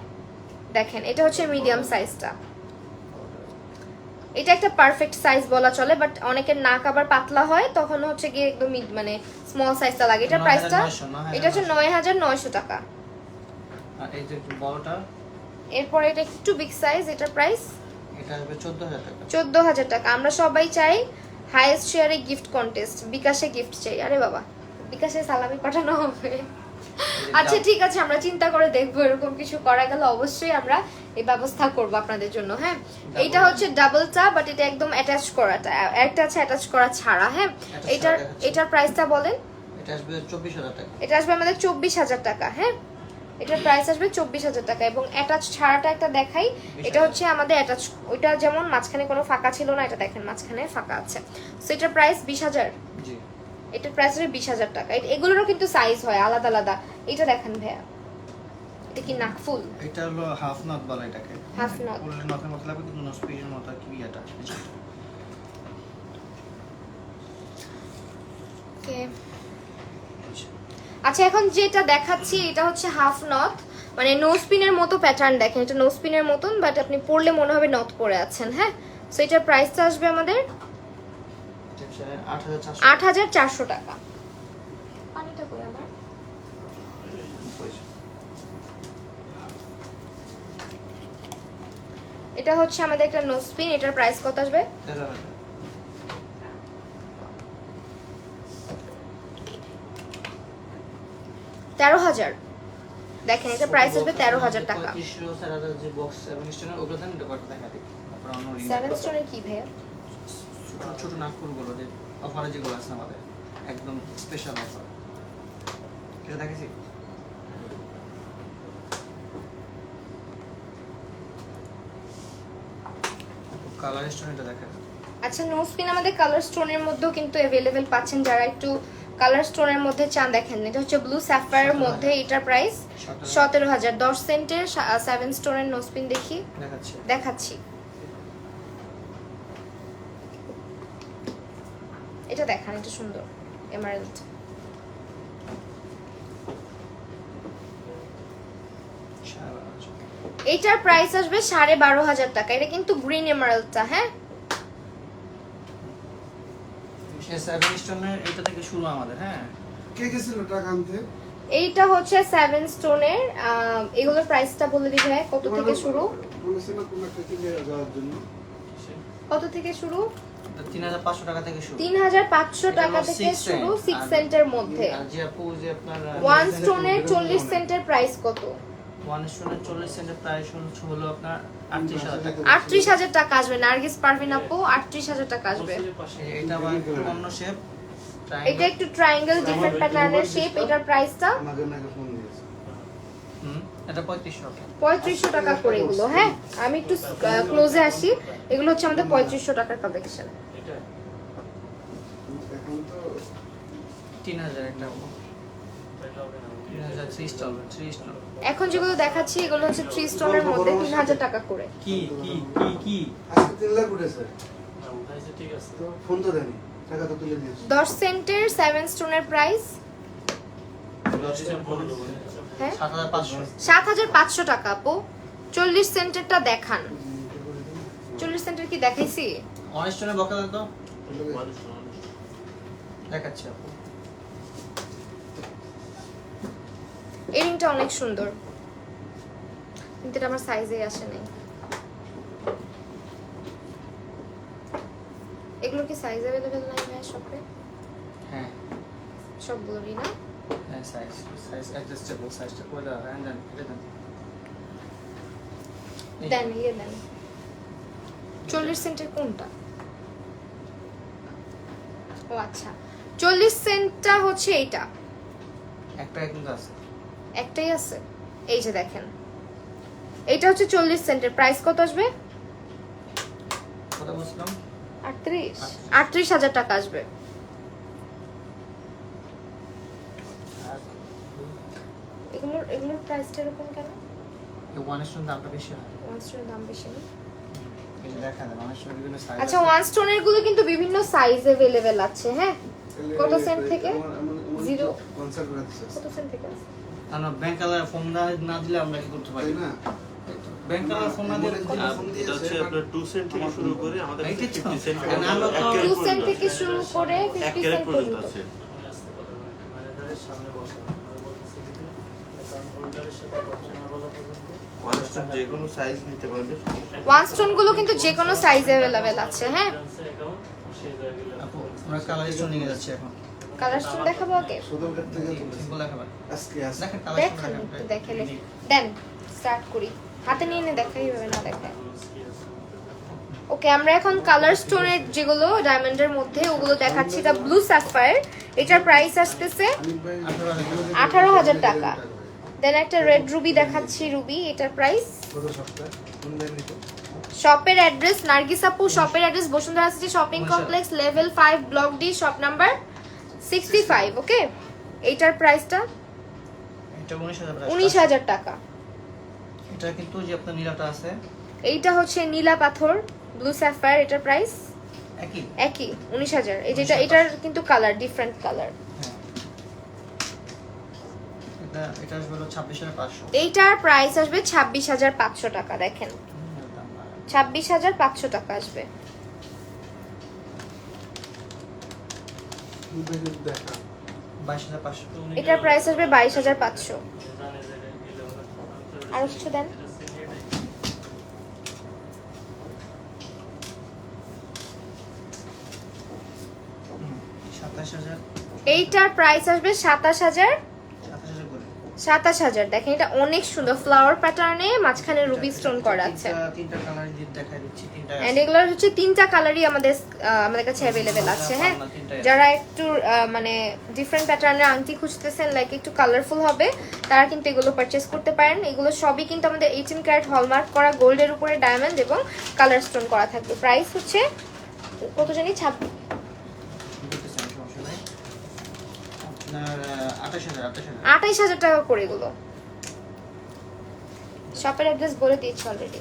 [SPEAKER 1] দেখেন, এটা হচ্ছে মিডিয়াম সাইজটা। এটা একটা পারফেক্ট সাইজ বলা চলে, বাট অনেকের নাক আবার পাতলা হয়, তখন হচ্ছে গিয়ে একদম মানে স্মল সাইজটা লাগে। এটার প্রাইসটা এটা হচ্ছে 9900 টাকা।
[SPEAKER 2] আর এই যে একটু বড়টা,
[SPEAKER 1] এরপর এটা একটু বিগ সাইজ, এটার প্রাইস
[SPEAKER 2] এটা আসবে 14000 টাকা।
[SPEAKER 1] 14000 টাকা। আমরা সবাই চাই হাইয়েস্ট শেয়ারে গিফট কন্টেস্ট, বিকাশে গিফট চাই। আরে বাবা, বিকাশে সালামি পাঠানো হবে। আচ্ছা ঠিক আছে, আমরা চিন্তা করে দেখবো, এরকম কিছু করা গেলে অবশ্যই আমরা এই ব্যবস্থা করব আপনাদের জন্য। হ্যাঁ, এইটা হচ্ছে ডাবলটা, বাট এটা একদম অ্যাটাচ করাটা, একটা আছে অ্যাটাচ করা ছাড়া। হ্যাঁ, এটার প্রাইসটা বলেন।
[SPEAKER 2] এটা আসবে 24000 টাকা।
[SPEAKER 1] এটা আসবে আমাদের 24000 টাকা। হ্যাঁ, এটার প্রাইস আসবে 24000 টাকা। এবং অ্যাটাচ ছাড়াটা একটা দেখাই, এটা হচ্ছে আমাদের অ্যাটাচ, ওইটা যেমন মাঝখানে কোনো ফাঁকা ছিল না, এটা দেখেন মাঝখানে ফাঁকা আছে। সো এটার প্রাইস 20000।
[SPEAKER 2] জি,
[SPEAKER 1] এটার প্রাইস হবে 20000 টাকা। এগুলোরও কিন্তু সাইজ হয় আলাদা আলাদা। এটা দেখেন ভাইয়া, এটা কি নাক ফুল?
[SPEAKER 2] এটা হলো হাফ নট বলে এটাকে।
[SPEAKER 1] Half not.
[SPEAKER 2] বললে নটের মতো লাগবে, কিন্তু নট পিসের মতো কি এটা।
[SPEAKER 1] ওকে, আচ্ছা এখন যেটা দেখাচ্ছি এটা হচ্ছে হাফ নট, মানে নোজ পিনের মতো প্যাটার্ন। দেখেন এটা নোজ পিনের মতন, বাট আপনি পরলে মনে হবে নট পরে আছেন। হ্যাঁ, সো এটার প্রাইসটা আসবে আমাদের 8400 টাকা। পানিটা কই আমার? এটা হচ্ছে আমাদের একটা নোজ পিন। এটার প্রাইস কত আসবে? 13000। দেখেন এটা প্রাইস আসবে 13000 টাকা।
[SPEAKER 2] 35000 যে বক্স এবং স্টোনের ওগুলো দেন, এটা কত দেখা দিই। তারপর অন্য
[SPEAKER 1] 7 স্টোনের কি ভাইয়া?
[SPEAKER 2] ছোট ছোট নাকফুলগুলো যে অফারে যেগুলো আছে আমাদের, একদম স্পেশাল অফার। এটা দেখেছি। কালার স্টোনটা দেখেন।
[SPEAKER 1] আচ্ছা, নোজ পিন আমাদের কালার স্টোনের মধ্যেও কিন্তু अवेलेबल পাচ্ছেন, যারা একটু কালার স্টোনের মধ্যে চান। দেখেন এটা হচ্ছে ব্লু স্যাফায়ারের মধ্যে। এটার প্রাইস 17000। 10 সেন্টের 7 স্টোনের নোজ পিন দেখি, দেখাচ্ছি। এটা দেখান, এটা সুন্দর এমারাল্ড। এইটার প্রাইস আসবে 12500 টাকা। এটা কিন্তু গ্রিন এমারাল্ডটা। হ্যাঁ,
[SPEAKER 2] 7 স্টোনের এটা থেকে শুরু আমাদের। হ্যাঁ,
[SPEAKER 4] কে গেছিল টাকা আনতে?
[SPEAKER 1] এইটা হচ্ছে 7 স্টোনের। এগুলোর প্রাইসটা বলে দিই ভাই, কত থেকে শুরু?
[SPEAKER 4] বলেছিল কোন একটা কিনে যাওয়ার জন্য।
[SPEAKER 1] কত থেকে শুরু?
[SPEAKER 2] 3500 টাকা থেকে শুরু।
[SPEAKER 1] 3500 টাকা থেকে শুরু 6 সেন্টের মধ্যে।
[SPEAKER 2] আর যে আপু যে আপনার
[SPEAKER 1] 1 স্টোনের 40 সেন্টের প্রাইস কত?
[SPEAKER 2] 1 স্টোনের 40 সেন্টের প্রাইস হলো আপনার 38000 টাকা।
[SPEAKER 1] 38000 টাকা আসবে। নার্গিস পারভিন আপু 38000 টাকা আসবে।
[SPEAKER 2] এটা আবার একটু অন্য শেপ।
[SPEAKER 1] এটা একটু ট্রায়াঙ্গেল ডিফারেন্ট প্যাটার্নের শেপ। এটার প্রাইসটা
[SPEAKER 4] আমাদের নাকি ফোন দিয়েছে।
[SPEAKER 2] এটা 3500 টাকা।
[SPEAKER 1] 3500 টাকা করে এগুলো। হ্যাঁ, আমি একটু ক্লোজে আসি। এগুলো হচ্ছে আমাদের 3500 টাকার কালেকশন।
[SPEAKER 4] এখন তো
[SPEAKER 2] 3000 একটা 3000 3 স্টল 3 স্টল।
[SPEAKER 1] এখন যেগুলো দেখাচ্ছি এগুলো হচ্ছে 3 স্টোনের মধ্যে 3000 টাকা করে।
[SPEAKER 2] কি
[SPEAKER 4] আজকে 3 লাখ উঠেছে।
[SPEAKER 3] ঠিক আছে।
[SPEAKER 4] তো ফোন তো দেনি, টাকা তো তুলে দিয়েছে।
[SPEAKER 1] 10 সেন্টের 7 স্টোনের প্রাইস হ্যাঁ
[SPEAKER 2] 7500।
[SPEAKER 1] 7500 টাকা আপু। 40 সেন্টেরটা দেখান। 40 সেন্টের কি দেখাইছি?
[SPEAKER 2] অনেক স্টোনে বকা দেন তো দেখাচ্ছি আপু।
[SPEAKER 1] এই রিংটা অনেক সুন্দর, কিন্তু এটা আমার সাইজে আসে নাই। এগুলো কি সাইজ अवेलेबल নাই ভাই শপে?
[SPEAKER 2] হ্যাঁ
[SPEAKER 1] সবগুলোরই না?
[SPEAKER 2] হ্যাঁ সাইজ অ্যাডজাস্টেবল সাইজটা করে দাও। হ্যাঁ দেন এটা দেন।
[SPEAKER 1] দেন ইয়ে দেন। 40 সেন্টের কোনটা? ও আচ্ছা, 40 সেন্টটা হচ্ছে এইটা।
[SPEAKER 2] একটা কিন্তু আছে।
[SPEAKER 1] একটাই আছে, এই যে দেখেন, এইটা হচ্ছে 40 সেন্টের। প্রাইস কত আসবে?
[SPEAKER 2] কথা বলছিলাম
[SPEAKER 1] 38,000 টাকা আসবে।
[SPEAKER 2] আর
[SPEAKER 1] এগুলোর প্রাইসটা এরকম কেন?
[SPEAKER 2] এই ওয়ান স্টোন দামটা বেশি হয়।
[SPEAKER 1] ওয়ান স্টোনের দাম বেশি না?
[SPEAKER 2] এই যে দেখা দেন অনেক সময় বিভিন্ন সাইজ
[SPEAKER 1] আচ্ছা, ওয়ান স্টোনের গুলো কিন্তু বিভিন্ন সাইজ अवेलेबल আছে। হ্যাঁ, কত সেন্ট থেকে? জিরো।
[SPEAKER 4] কনসার্ট করে দিছে
[SPEAKER 1] কত সেন্ট থেকে আছে?
[SPEAKER 2] আমরা ব্যাংক কালার ফোন না দিলে আমরা কি করতে পারি
[SPEAKER 4] তাই না?
[SPEAKER 2] ব্যাংক কালার ফোন না দিলে
[SPEAKER 3] এটা হচ্ছে আপনার 2 সেন্ট থেকে শুরু করে আমাদের
[SPEAKER 2] এইটাই তো।
[SPEAKER 3] 50 সেন্ট
[SPEAKER 2] আর আমরা তো
[SPEAKER 1] 2 সেন্ট থেকে শুরু করে 50
[SPEAKER 3] 1 ক্যারেট
[SPEAKER 1] সেন্ট
[SPEAKER 3] পর্যন্ত
[SPEAKER 1] পর্যন্ত।
[SPEAKER 3] আছে। ওয়ান স্টোন যে কোনো সাইজ নিতে পারবে।
[SPEAKER 1] ওয়ান স্টোন গুলো কিন্তু যে কোনো সাইজে अवेलेबल আছে। হ্যাঁ,
[SPEAKER 2] আপু আমরা কালার স্টোন নিয়ে যাচ্ছি এখন।
[SPEAKER 1] কালার স্টোন দেখাবো আগে।
[SPEAKER 4] সুদম কাছ থেকে তুলছে
[SPEAKER 2] সিম্পল দেখাবেন।
[SPEAKER 4] আজকে আজকে
[SPEAKER 2] দেখেন কালার
[SPEAKER 1] দেখান
[SPEAKER 2] স্টোন
[SPEAKER 1] একটু,
[SPEAKER 2] দেখেন
[SPEAKER 1] দেখালে দেন। স্টার্ট করি, হাতে নিয়ে নে, দেখাই হবে না দেখায়। ওকে, আমরা এখন কালার স্টোনের যেগুলো ডায়মন্ডের মধ্যে ওগুলো দেখাচ্ছি। এটা ব্লু স্যাফায়ার, এটার প্রাইস আসতেছে
[SPEAKER 4] আনিক ভাই
[SPEAKER 1] 18,000 টাকা। দেন একটা রেড রুবি দেখাচ্ছি, রুবি, এটার প্রাইস।
[SPEAKER 4] কত সপ্তাহ কোন লাইনে তো
[SPEAKER 1] শপের অ্যাড্রেস নার্গিস আপু, শপের address Bashundhara city shopping complex, level 5, block D, shop number 65। ওকে, এইটার প্রাইসটা
[SPEAKER 2] এটা 19,000
[SPEAKER 1] 19,000 টাকা।
[SPEAKER 2] এটা কিন্তু যে আপনার নীলাটা আছে
[SPEAKER 1] এইটা হচ্ছে নীলা পাথর ব্লু স্যাফায়ার, এটার প্রাইস
[SPEAKER 2] একই।
[SPEAKER 1] একই 19,000। এই যেটা, এটার কিন্তু কালার ডিফারেন্ট কালার।
[SPEAKER 2] হ্যাঁ এটা আসবে হলো 26,500।
[SPEAKER 1] এইটার প্রাইস আসবে 26,500 টাকা। দেখেন, 26,500 টাকা আসবে।
[SPEAKER 4] দেখা
[SPEAKER 2] 22,500।
[SPEAKER 1] এটার প্রাইস আসবে 22,500। আরো কিছু দেন।
[SPEAKER 2] হুম, 27,000
[SPEAKER 1] এইটার প্রাইস আসবে 27,000।
[SPEAKER 2] 27,000 করে।
[SPEAKER 1] 27,000। দেখেন, এটা অনেক সুন্দর ফ্লাওয়ার প্যাটার্নে মাঝখানে রুবি স্টোন করা আছে।
[SPEAKER 2] তিনটা কালার দেখাই দিচ্ছি, তিনটা
[SPEAKER 1] এন্ড এগুলোর হচ্ছে তিনটা কালারই আমাদের কাছে অ্যাভেলেবেল আছে। হ্যাঁ, যারা একটু মানে ডিফারেন্ট প্যাটার্নের আংটি খুঁজতেছেন, লাইক একটু কালারফুল হবে, তারা কিন্তু এগুলো পারচেজ করতে পারেন। এগুলো সবই কিন্তু আমাদের 18 ক্যারেট হলমার্ক করা গোল্ডের উপরে ডায়মন্ড এবং কালার স্টোন করা থাকবে। প্রাইস হচ্ছে কত জানি, 26।
[SPEAKER 2] আপনার 28,000
[SPEAKER 1] 28,000 টাকা করে এগুলো। শপের অ্যাড্রেস বলে দিয়েছি অলরেডি।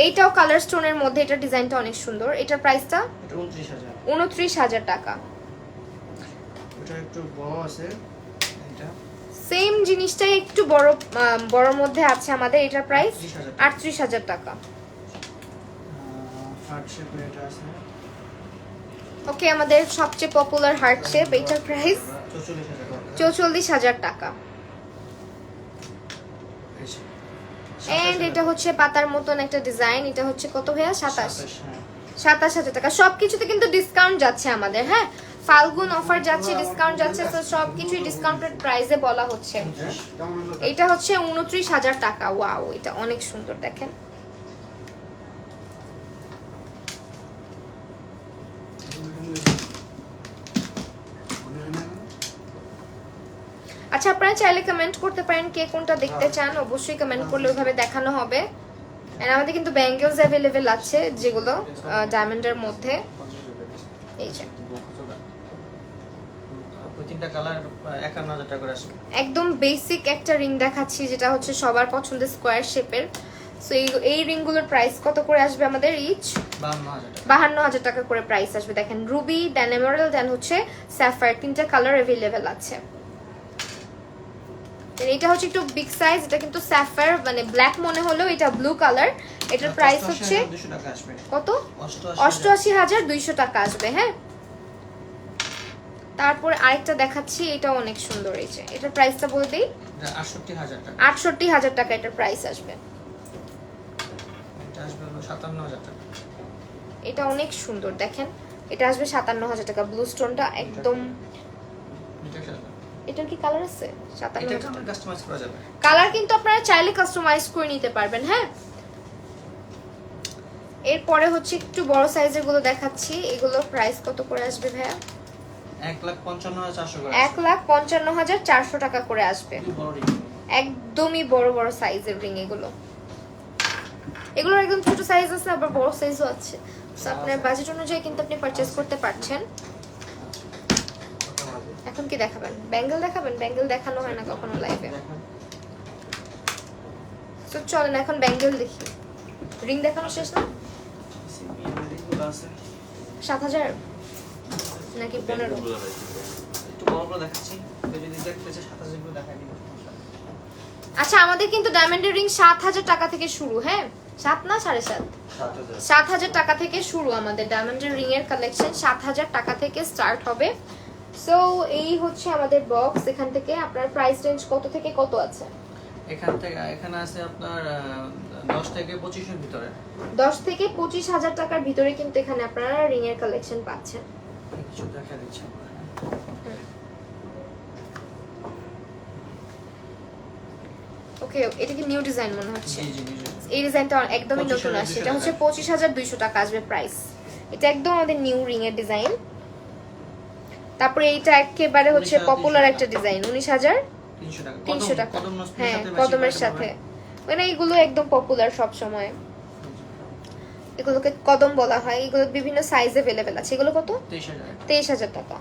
[SPEAKER 1] এইটাও কালার স্টোনের মধ্যে, এটা ডিজাইনটা অনেক সুন্দর। এটার প্রাইসটা
[SPEAKER 2] এটা 29,000।
[SPEAKER 1] 29,000 টাকা।
[SPEAKER 2] এটা একটু বড় আছে এটা
[SPEAKER 1] সেম জিনিসটাই একটু বড় মধ্যে আছে আমাদের। এটার প্রাইস
[SPEAKER 2] 38,000
[SPEAKER 1] টাকা।
[SPEAKER 2] হার্ট শেপের এটা আছে
[SPEAKER 1] ওকে, আমাদের সবচেয়ে পপুলার হার্ট শেপ, এটার প্রাইস 44,000 টাকা। এন্ড এটা হচ্ছে পাতার মতন একটা ডিজাইন, এটা হচ্ছে কত ভাইয়া? 27,000 টাকা। সবকিছুতে কিন্তু ডিসকাউন্ট যাচ্ছে আমাদের। হ্যাঁ, ফাল্গুন অফার যাচ্ছে, ডিসকাউন্ট যাচ্ছে, তো সবকিছুই ডিসকাউন্টেড প্রাইসে বলা হচ্ছে। এটা হচ্ছে 29,000 টাকা। ওয়াও, এটা অনেক সুন্দর, দেখেন। আচ্ছা, আপনারা চাইলে কমেন্ট করতে পারেন কে কোনটা দেখতে চান, অবশ্যই কমেন্ট করলে ওইভাবে দেখানো হবে। এন্ড আমাদের কিন্তু ব্যাঙ্গেলস অ্যাভেলেবেল আছে, যেগুলো ডায়মন্ডের মধ্যে। এই যে
[SPEAKER 2] তিনটা কালার 51,000 টাকা করে আসবে।
[SPEAKER 1] একদম বেসিক একটা রিং দেখাচ্ছি, যেটা হচ্ছে সবার পছন্দের স্কোয়ার শেপের। সো এই রিংগুলোর প্রাইস কত করে আসবে আমাদের? ইচ 52,000 টাকা করে প্রাইস আসবে। দেখেন, রুবি, দেন এমারাল্ড, দেন হচ্ছে স্যাফায়ার, তিনটা কালার অ্যাভেলেবেল আছে। এটা হচ্ছে একটু বিগ সাইজ, এটা কিন্তু স্যাফায়ার মানে ব্ল্যাক মনে হলেও এটা ব্লু কালার। এটার প্রাইস হচ্ছে
[SPEAKER 2] 200 টাকা আসবে।
[SPEAKER 1] কত?
[SPEAKER 2] 88,000
[SPEAKER 1] 88,200 টাকা আসবে। হ্যাঁ, তারপর আরেকটা দেখাচ্ছি, এটা অনেক সুন্দর। এই যে এটার প্রাইসটা বলে দিই,
[SPEAKER 2] এটা 68,000 টাকা।
[SPEAKER 1] 68,000 টাকা এটার প্রাইস আসবে।
[SPEAKER 2] এটা আসবে হলো 57,000 টাকা।
[SPEAKER 1] এটা অনেক সুন্দর দেখেন, এটা আসবে 57,000 টাকা। ব্লু স্টোনটা একদম।
[SPEAKER 2] এটা আসবে।
[SPEAKER 1] এটার কি কালার আছে?
[SPEAKER 2] এটা
[SPEAKER 1] 57,000
[SPEAKER 2] আমরা কাস্টমাইজ করা যাবে।
[SPEAKER 1] কালার কিন্তু আপনারা চাইলে কাস্টমাইজ করে নিতে পারবেন। হ্যাঁ, এরপরে হচ্ছে একটু বড় সাইজের গুলো দেখাচ্ছি। এগুলোর প্রাইস কত করে আসবে ভাইয়া?
[SPEAKER 2] 1,55,400 করে।
[SPEAKER 1] 1,55,400 টাকা করে আসবে।
[SPEAKER 2] খুবই বড় ring।
[SPEAKER 1] একদমই বড় বড় সাইজের রিং এগুলো। এগুলোর একদম ছোট সাইজ আছে, আবার বড় সাইজও আছে। তো আপনার বাজেট অনুযায়ী কিন্তু আপনি পারচেজ করতে পারছেন। এখন কি দেখাবেন? ব্যাঙ্গেল দেখাবেন? ব্যাঙ্গেল দেখানো হয় না কখনো লাইভে।
[SPEAKER 2] দেখেন।
[SPEAKER 1] তো চলেন এখন ব্যাঙ্গেল দেখি। রিং দেখানো শেষ না?
[SPEAKER 2] রিংগুলো আছে।
[SPEAKER 1] 7,000 নাকি 15?
[SPEAKER 3] ব্যাংকগুলো রাখি।
[SPEAKER 2] একটু বড় করে দেখাচ্ছি। কেউ যদি দেখতে চায় 27 গুলো দেখাই দিব।
[SPEAKER 1] আচ্ছা, আমাদের কিন্তু ডায়মন্ডের রিং 7,000 টাকা থেকে শুরু। হ্যাঁ, 7 না 7.5?
[SPEAKER 3] 7,000
[SPEAKER 1] 7,000 টাকা থেকে শুরু আমাদের ডায়মন্ডের রিং এর কালেকশন। 7,000 টাকা থেকে স্টার্ট হবে। সো এই হচ্ছে আমাদের বক্স। এখান থেকে আপনার প্রাইস রেঞ্জ কত থেকে কত আছে?
[SPEAKER 2] এখানে আছে আপনার 10 থেকে 25 এর ভিতরে।
[SPEAKER 1] 10 থেকে 25,000 টাকার ভিতরে কিন্তু এখানে আপনারা রিং এর কালেকশন পাচ্ছেন।
[SPEAKER 2] কিছু দেখা দিচ্ছি আমরা।
[SPEAKER 1] ওকে, এটা কি নিউ ডিজাইন মনে হচ্ছে?
[SPEAKER 2] জি জি জি।
[SPEAKER 1] এই ডিজাইনটা একদমই নতুন আসছে। এটা হচ্ছে 25,200 টাকা আসবে প্রাইস। এটা একদম আমাদের নিউ রিং এর ডিজাইন। তারপরে এইটা একেবারে হচ্ছে
[SPEAKER 2] 19,300
[SPEAKER 1] পপুলার
[SPEAKER 2] টাকা।
[SPEAKER 1] একটা ডিজাইন, 19,300
[SPEAKER 2] 300 টাকা।
[SPEAKER 1] টাকা।
[SPEAKER 2] কদম নসপির
[SPEAKER 1] হ্যাঁ,
[SPEAKER 2] সাথে
[SPEAKER 1] কদমের সাথে। মানে এগুলো একদম পপুলার সব সময়। এগুলোকে কদম বলা হয়। এগুলো বিভিন্ন সাইজ अवेलेबल আছে। এগুলো কত?
[SPEAKER 2] 23,000।
[SPEAKER 1] 23,000 টাকা।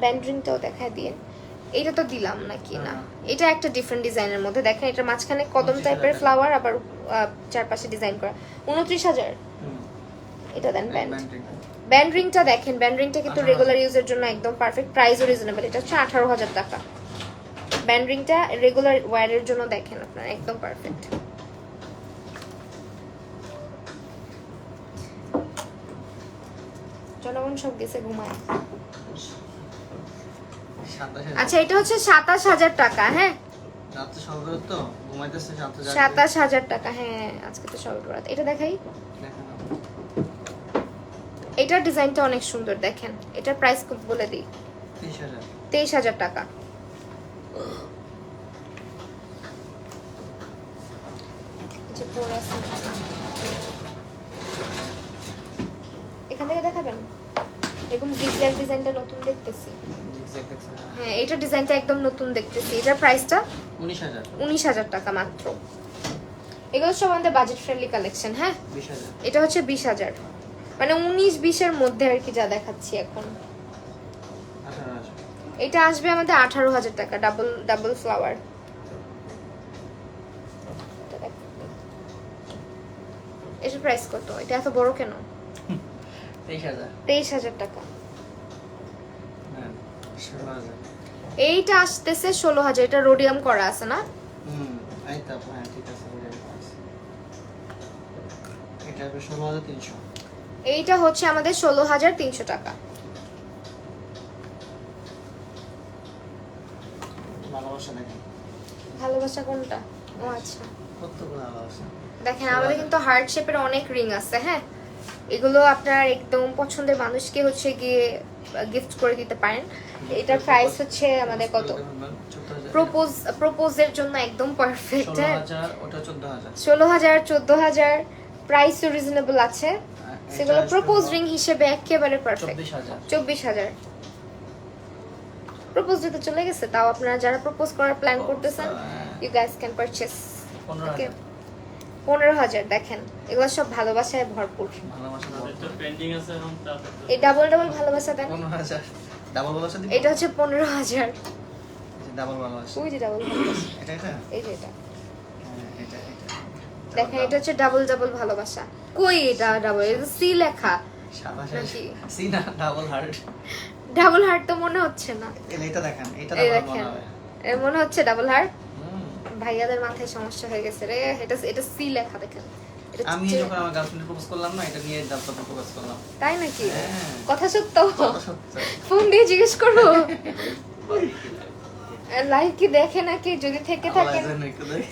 [SPEAKER 1] ব্যান্ড রিংটাও দেখায় দিয়ে। এটা তো দিলাম নাকি না? এটা একটা ডিফারেন্ট ডিজাইনের মধ্যে দেখেন, এটা মাঝখানে কদম
[SPEAKER 2] 25,000
[SPEAKER 1] টাইপের
[SPEAKER 2] টাকা।
[SPEAKER 1] ফ্লাওয়ার, আবার চারপাশে ডিজাইন করা। 29,000
[SPEAKER 2] হুম।
[SPEAKER 1] এটা দেন। Band
[SPEAKER 2] band ring।
[SPEAKER 1] ব্যান্ড রিংটা দেখেন, ব্যান্ড রিংটা কিন্তু
[SPEAKER 2] 18,000
[SPEAKER 1] রেগুলার ইউজের জন্য একদম পারফেক্ট। প্রাইসও রিজনেবল। এটা হচ্ছে 18,000 টাকা। ব্যান্ড রিংটা রেগুলার ওয়্যারের জন্য দেখেন আপনারা একদম পারফেক্ট। জনগণ সব গেছে ঘুমায়।
[SPEAKER 2] 27,000।
[SPEAKER 1] আচ্ছা, এটা হচ্ছে 27,000 টাকা। হ্যাঁ,
[SPEAKER 2] রাতে সকালে তো ঘুমাইতেছে 7,000।
[SPEAKER 1] 27,000 টাকা। হ্যাঁ, আজকে তো সবে রাত। এটা দেখাই।
[SPEAKER 2] দেখেন না।
[SPEAKER 1] এটার ডিজাইনটা অনেক সুন্দর দেখেন। এটার প্রাইস খুব বলে দিই,
[SPEAKER 2] 23,000।
[SPEAKER 1] 23,000 টাকা। যে পরে আছে। এখান থেকে দেখাবেন। এরকম জিগজ্যাগ ডিজাইনটা নতুন দেখতেছি।
[SPEAKER 2] Zigzag দেখছেন?
[SPEAKER 1] হ্যাঁ, এটার ডিজাইনটা একদম নতুন দেখতেছি। এটার প্রাইসটা
[SPEAKER 2] 19,000।
[SPEAKER 1] 19,000 টাকা মাত্র। এগুলো সব আমাদের বাজেট ফ্রেন্ডলি কালেকশন। হ্যাঁ,
[SPEAKER 2] 20,000।
[SPEAKER 1] এটা হচ্ছে 20,000, মানে 19-20 এর মধ্যে আর কি যা দেখাচ্ছি এখন।
[SPEAKER 2] 18,000।
[SPEAKER 1] এটা আসবে আমাদের 18,000 টাকা। Double flower. এটার প্রাইস কত? এটা এত বড় কেন?
[SPEAKER 2] 23,000।
[SPEAKER 1] 23,000 টাকা।
[SPEAKER 2] হ্যাঁ, 16,000।
[SPEAKER 1] এইটা আসতেছে 16,000। এটা রোডিয়াম করা আছে না?
[SPEAKER 2] হুম, এই তো হ্যাঁ ঠিক আছে। এটা হবে 16,300।
[SPEAKER 1] এইটা হচ্ছে আমাদের 16,300 টাকা।
[SPEAKER 2] ভালোবাসা দেখেন।
[SPEAKER 1] ভালোবাসা কোনটা? ও আচ্ছা,
[SPEAKER 2] কত ভালোবাসা।
[SPEAKER 1] দেখেন আমাদের কিন্তু হার্ট শেপের অনেক রিং আছে। হ্যাঁ, এগুলো আপনার একদম পছন্দের মানুষকে হচ্ছে গিয়ে গিফট করে দিতে পারেন। এটার প্রাইস হচ্ছে আমাদের কত?
[SPEAKER 2] 14,000।
[SPEAKER 1] প্রপোজের জন্য একদম পারফেক্ট।
[SPEAKER 2] 16,000, ওটা 14,000।
[SPEAKER 1] 16,000, 14,000 প্রাইসও রিজনেবল আছে। সেগুলো
[SPEAKER 2] এটা
[SPEAKER 1] প্রপোজ
[SPEAKER 2] আসবে
[SPEAKER 1] রিং হিসেবে একেবারে পারফেক্ট।
[SPEAKER 2] 24,000।
[SPEAKER 1] 24,000। প্রপোজ দিতে চলে গেছে, তাও আপনারা যারা প্রপোজ করার প্ল্যান করতেছেন, ইউ গাইস ক্যান পারচেজ।
[SPEAKER 2] 15,000।
[SPEAKER 1] 15,000 দেখেন, এগুলো সব ভালোবাসায় ভরপুর।
[SPEAKER 2] ভালোবাসা
[SPEAKER 5] এটা পেন্ডিং আছে এখন তারপর
[SPEAKER 1] এই ডাবল ভালোবাসা দেন।
[SPEAKER 2] 15,000। ডাবল ভালোবাসা দিব।
[SPEAKER 1] এটা হচ্ছে 15,000।
[SPEAKER 2] ডাবল ভালোবাসা।
[SPEAKER 1] ওই যে ডাবল ভালোবাসা,
[SPEAKER 2] এটা
[SPEAKER 1] এই যে এটা
[SPEAKER 2] হ্যাঁ, এটা
[SPEAKER 1] দেখেন, এটা হচ্ছে ডাবল ভালোবাসা। কই এটা ডাবল? এটা সি লেখা
[SPEAKER 2] 27,000।
[SPEAKER 1] নাকি?
[SPEAKER 2] সি না, ডাবল হার্ট।
[SPEAKER 1] ডাবল হার্ট তো মনে হচ্ছে না।
[SPEAKER 2] এটা দেখেন, এটা
[SPEAKER 1] এই
[SPEAKER 2] ডাবল
[SPEAKER 1] দেখেন।
[SPEAKER 2] বানাবে।
[SPEAKER 1] মনে হচ্ছে ডাবল হার্ট।
[SPEAKER 2] হুম।
[SPEAKER 1] ভাইয়াদের মাথায় সমস্যা হয়ে গেছে রে। এটা সি লেখা দেখেন। এটা
[SPEAKER 2] আমি
[SPEAKER 1] হচ্ছে-
[SPEAKER 2] যখন আমার গার্লফ্রেন্ড প্রপোজ করলাম না, এটা নিয়ে দাবদাব প্রপোজ করলাম।
[SPEAKER 1] তাই নাকি?
[SPEAKER 2] হ্যাঁ।
[SPEAKER 1] কথা সত্য?
[SPEAKER 2] কথা সত্য।
[SPEAKER 1] ফোন দিয়ে জিজ্ঞেস করো। লাইভ কি দেখে নাকি? যদি থেকে থাকে
[SPEAKER 2] আল্লাহ জানে একটু দেখ।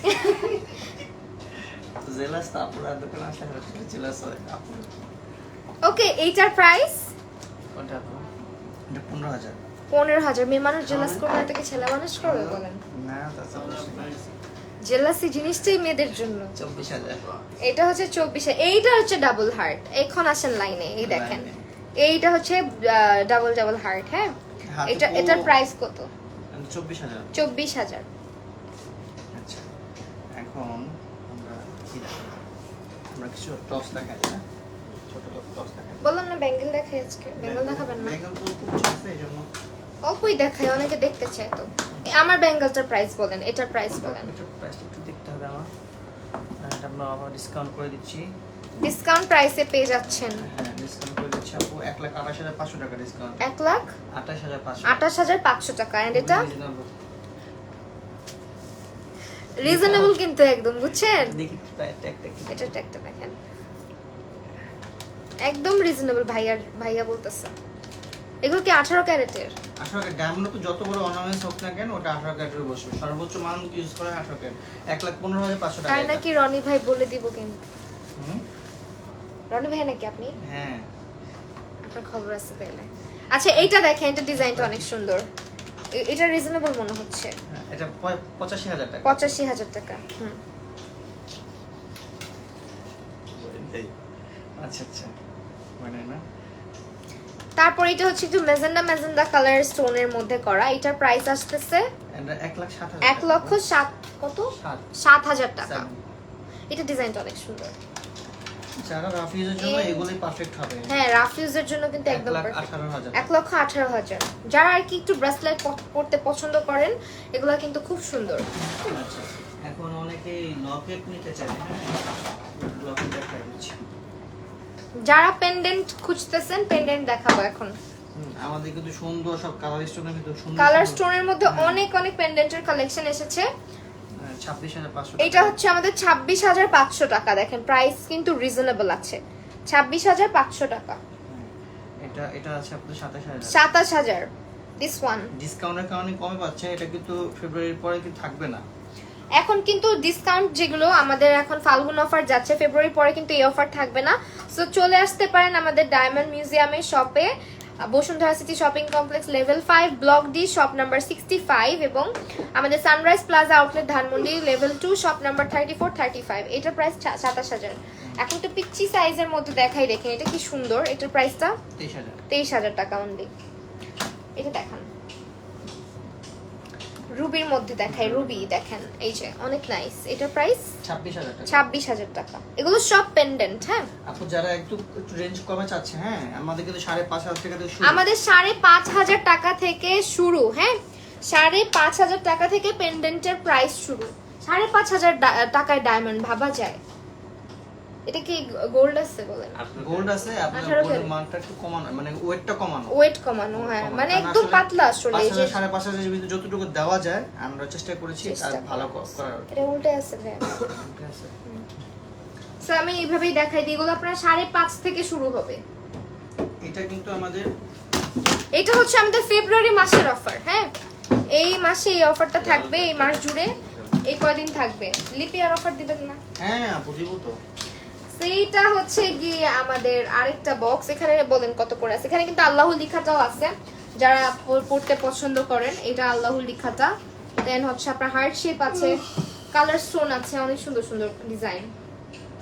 [SPEAKER 2] জেলাস তো আপুরা দোকানে আসলে হচ্ছে জেলাস হয় আপু।
[SPEAKER 1] ওকে, এইটার প্রাইস
[SPEAKER 2] কোনটা আপু? এটা 15,000।
[SPEAKER 1] 15,000। মেয়ে মানুষ জেলাস করবে না, থেকে ছেলে মানুষ করবে বলেন?
[SPEAKER 2] না তাছাড়া অবশ্যই।
[SPEAKER 1] জেলাসি জিনিসটাই মেয়েদের জন্য।
[SPEAKER 2] 24,000।
[SPEAKER 1] এটা হচ্ছে 24। এইটা হচ্ছে ডাবল হার্ট। এখন আসেন লাইনে, এই দেখেন।
[SPEAKER 2] লাইনে।
[SPEAKER 1] এইটা হচ্ছে ডাবল হার্ট। হ্যাঁ,
[SPEAKER 2] হাতে
[SPEAKER 1] এটার
[SPEAKER 2] পুরো-
[SPEAKER 1] প্রাইস কত?
[SPEAKER 2] 24,000।
[SPEAKER 1] 24,000।
[SPEAKER 2] আচ্ছা, এখন আমরা কি দেখাবো? আমরা কিছু টপস দেখাই না, ছোট টপস দেখাই।
[SPEAKER 1] বললাম না ব্যাঙ্গেল দেখাই আজকে। ব্যাঙ্গেল দেখাবেন না?
[SPEAKER 2] ব্যাঙ্গেল তো খুব আছে এই জন্য
[SPEAKER 1] অল্পই দেখাই, অনেকে দেখতে চায় তো। আমার ব্যাঙ্গেলটার প্রাইস বলেন, এটার প্রাইস বলেন।
[SPEAKER 2] একটু প্রাইসটা একটু দেখতে হবে আমার। এটা আমরা আবার ডিসকাউন্ট করে দিচ্ছি।
[SPEAKER 1] ডিসকাউন্ট প্রাইসে পেয়ে যাচ্ছেন
[SPEAKER 2] হ্যাঁ, ডিসকাউন্ট করে দিচ্ছি আপু। 1,28,500 টাকা ডিসকাউন্ট।
[SPEAKER 1] 1,28,500
[SPEAKER 2] 28,500
[SPEAKER 1] টাকা। এন্ড এটা
[SPEAKER 2] Reasonable।
[SPEAKER 1] রিজনেবল কিন্তু একদম, বুঝছেন?
[SPEAKER 2] দেখি ট্যাগটা কি।
[SPEAKER 1] এটা একটা দেখেন, একদম রিজনেবল। ভাইয়া বলতেছে এগুলো কি 18 ক্যারেটের?
[SPEAKER 2] 18 ক্যারেট ডায়মন্ড তো যত বড় অর্নামেন্টস হোক না কেন, ওটা 18 ক্যারেটের বসবে। সর্বোচ্চ মান ইউজ করে 18 ক্যারেট। 1,15,500 টাকা।
[SPEAKER 1] তাই নাকি? রনি ভাই বলে দিব কিন্তু।
[SPEAKER 2] হুম,
[SPEAKER 1] রনি ভাই নাকি আপনি?
[SPEAKER 2] হ্যাঁ।
[SPEAKER 1] আপনার খবর আছে তাহলে। আচ্ছা, এইটা দেখেন, এটা ডিজাইনটা অনেক সুন্দর। এটা রিজনেবল মনে হচ্ছে।
[SPEAKER 2] হ্যাঁ, এটা 85,000 টাকা।
[SPEAKER 1] 85,000 টাকা। হুম।
[SPEAKER 3] এই
[SPEAKER 2] আচ্ছা আচ্ছা, মানে না
[SPEAKER 1] তারপর এটা হচ্ছে একটু মেজেন্ডা কালার স্টোনের মধ্যে করা। এটার প্রাইস আসতেছে
[SPEAKER 2] এটা 1,07,000
[SPEAKER 1] 1,07,000 কত? 7,000 টাকা। এটা ডিজাইনটা অনেক সুন্দর।
[SPEAKER 2] যারা রাফ ইউজের জন্য এগুলোই পারফেক্ট হবে।
[SPEAKER 1] হ্যাঁ, রাফ ইউজের জন্য কিন্তু একদম perfect।
[SPEAKER 2] 1,18,000।
[SPEAKER 1] 1,18,000। যারা আর কি একটু ব্রেসলেট পরতে পছন্দ করেন, এগুলো কিন্তু খুব সুন্দর।
[SPEAKER 2] আচ্ছা, এখন অনেকেই লকেট নিতে চায়। হ্যাঁ, লকেট দেখাই দিচ্ছি।
[SPEAKER 1] যারা পেন্ডেন্ট খুঁজতেছেন, পেন্ডেন্ট দেখাবো এখন।
[SPEAKER 2] আমাদের কিন্তু সুন্দর সব কালার স্টোনের ভিতর সুন্দর
[SPEAKER 1] কালার
[SPEAKER 2] সুন্দর-
[SPEAKER 1] স্টোনের মধ্যে
[SPEAKER 2] হ্যাঁ,
[SPEAKER 1] অনেক পেন্ডেন্টের কালেকশন এসেছে।
[SPEAKER 2] 26,500
[SPEAKER 1] এটা হচ্ছে আমাদের 26,500 টাকা। দেখেন প্রাইস কিন্তু রিজনেবল আছে। 26,500 টাকা।
[SPEAKER 2] এটা এটা আছে আপনার 27,000।
[SPEAKER 1] 27,000 দিস ওয়ান।
[SPEAKER 2] ডিসকাউন্টের কারণে কমে পাচ্ছে। এটা কিন্তু ফেব্রুয়ারির পরে কিন্তু থাকবে না।
[SPEAKER 1] এখন কিন্তু ডিসকাউন্ট যেগুলো আমাদের এখন ফাল্গুন অফার যাচ্ছে, ফেব্রুয়ারি পরে কিন্তু এই অফার থাকবে না। সো চলে আসতে পারেন আমাদের ডায়মন্ড মিউজিয়ামের শপে, Bashundhara city shopping complex level 5 block D shop number 65, এবং আমাদের sunrise plaza outlet Dhanmondi level 2 shop number 34-35। এটার প্রাইস 27,000। এখন তো পিচ্চি সাইজের মধ্যে দেখাই, দেখেন এটা কি সুন্দর। এটার প্রাইসটা
[SPEAKER 2] 23,000।
[SPEAKER 1] 23,000 টাকা অনলি। এটা দেখান, রুবির মধ্যে দেখাই। রুবি দেখেন, এই যে অনেক নাইস। এটার প্রাইস
[SPEAKER 2] 26,000 টাকা।
[SPEAKER 1] 26,000 টাকা। এগুলো সব পেন্ডেন্ট। হ্যাঁ,
[SPEAKER 2] আপু যারা একটু রেঞ্জ কমে চাচ্ছে, হ্যাঁ, আমাদের কিন্তু 5,500 টাকা থেকে শুরু।
[SPEAKER 1] আমাদের 5,500 টাকা থেকে শুরু। হ্যাঁ, 5,500 টাকা থেকে পেন্ডেন্টের প্রাইস শুরু। 5,500 টাকায় ডায়মন্ড ভাবা যায়? এটা কি গোল্ড আছে বলেন?
[SPEAKER 2] গোল্ড আছে, আপনার
[SPEAKER 1] 18
[SPEAKER 2] গোল্ডের
[SPEAKER 1] ক্যারেট।
[SPEAKER 2] মানটা একটু কমানো, মানে ওয়েটটা কমানো।
[SPEAKER 1] ওয়েট কমানো। হ্যাঁ,
[SPEAKER 2] কমানো।
[SPEAKER 1] মানে
[SPEAKER 2] কারণ
[SPEAKER 1] একদম
[SPEAKER 2] আসলে
[SPEAKER 1] পাতলা আসলে। এই যে
[SPEAKER 2] 5,000 5,500 এর ভিতরে যতটুকু দেওয়া যায় আমরা চেষ্টা করেছি
[SPEAKER 1] চেষ্টা
[SPEAKER 2] আর ভালো
[SPEAKER 1] করেছি।
[SPEAKER 2] করার।
[SPEAKER 1] এটা উল্টে আছে ভাই।
[SPEAKER 2] ঠিক আছে।
[SPEAKER 1] সো আমি এইভাবেই দেখাই দিই। এগুলো আপনার 5,500 থেকে শুরু হবে।
[SPEAKER 2] এটা কিন্তু আমাদের
[SPEAKER 1] এটা হচ্ছে আমাদের ফেব্রুয়ারি মাসের অফার। হ্যাঁ, এই মাসে এই অফারটা থাকবে, এই মাস জুড়ে এই কয়দিন থাকবে। লিপিয়ার অফার দিবেন না?
[SPEAKER 2] হ্যাঁ আপু দিব তো।
[SPEAKER 1] সেইটা হচ্ছে গিয়ে আমাদের আরেকটা বক্স। এখানে বলেন কত করে আছে। এখানে কিন্তু আল্লাহ লেখাটাও আছে, যারা পড়তে পছন্দ করেন। এটা আল্লাহ লেখাটা। দেন হচ্ছে আপনার হার্ট শেপ আছে, কালার স্টোন আছে, অনেক সুন্দর সুন্দর ডিজাইন।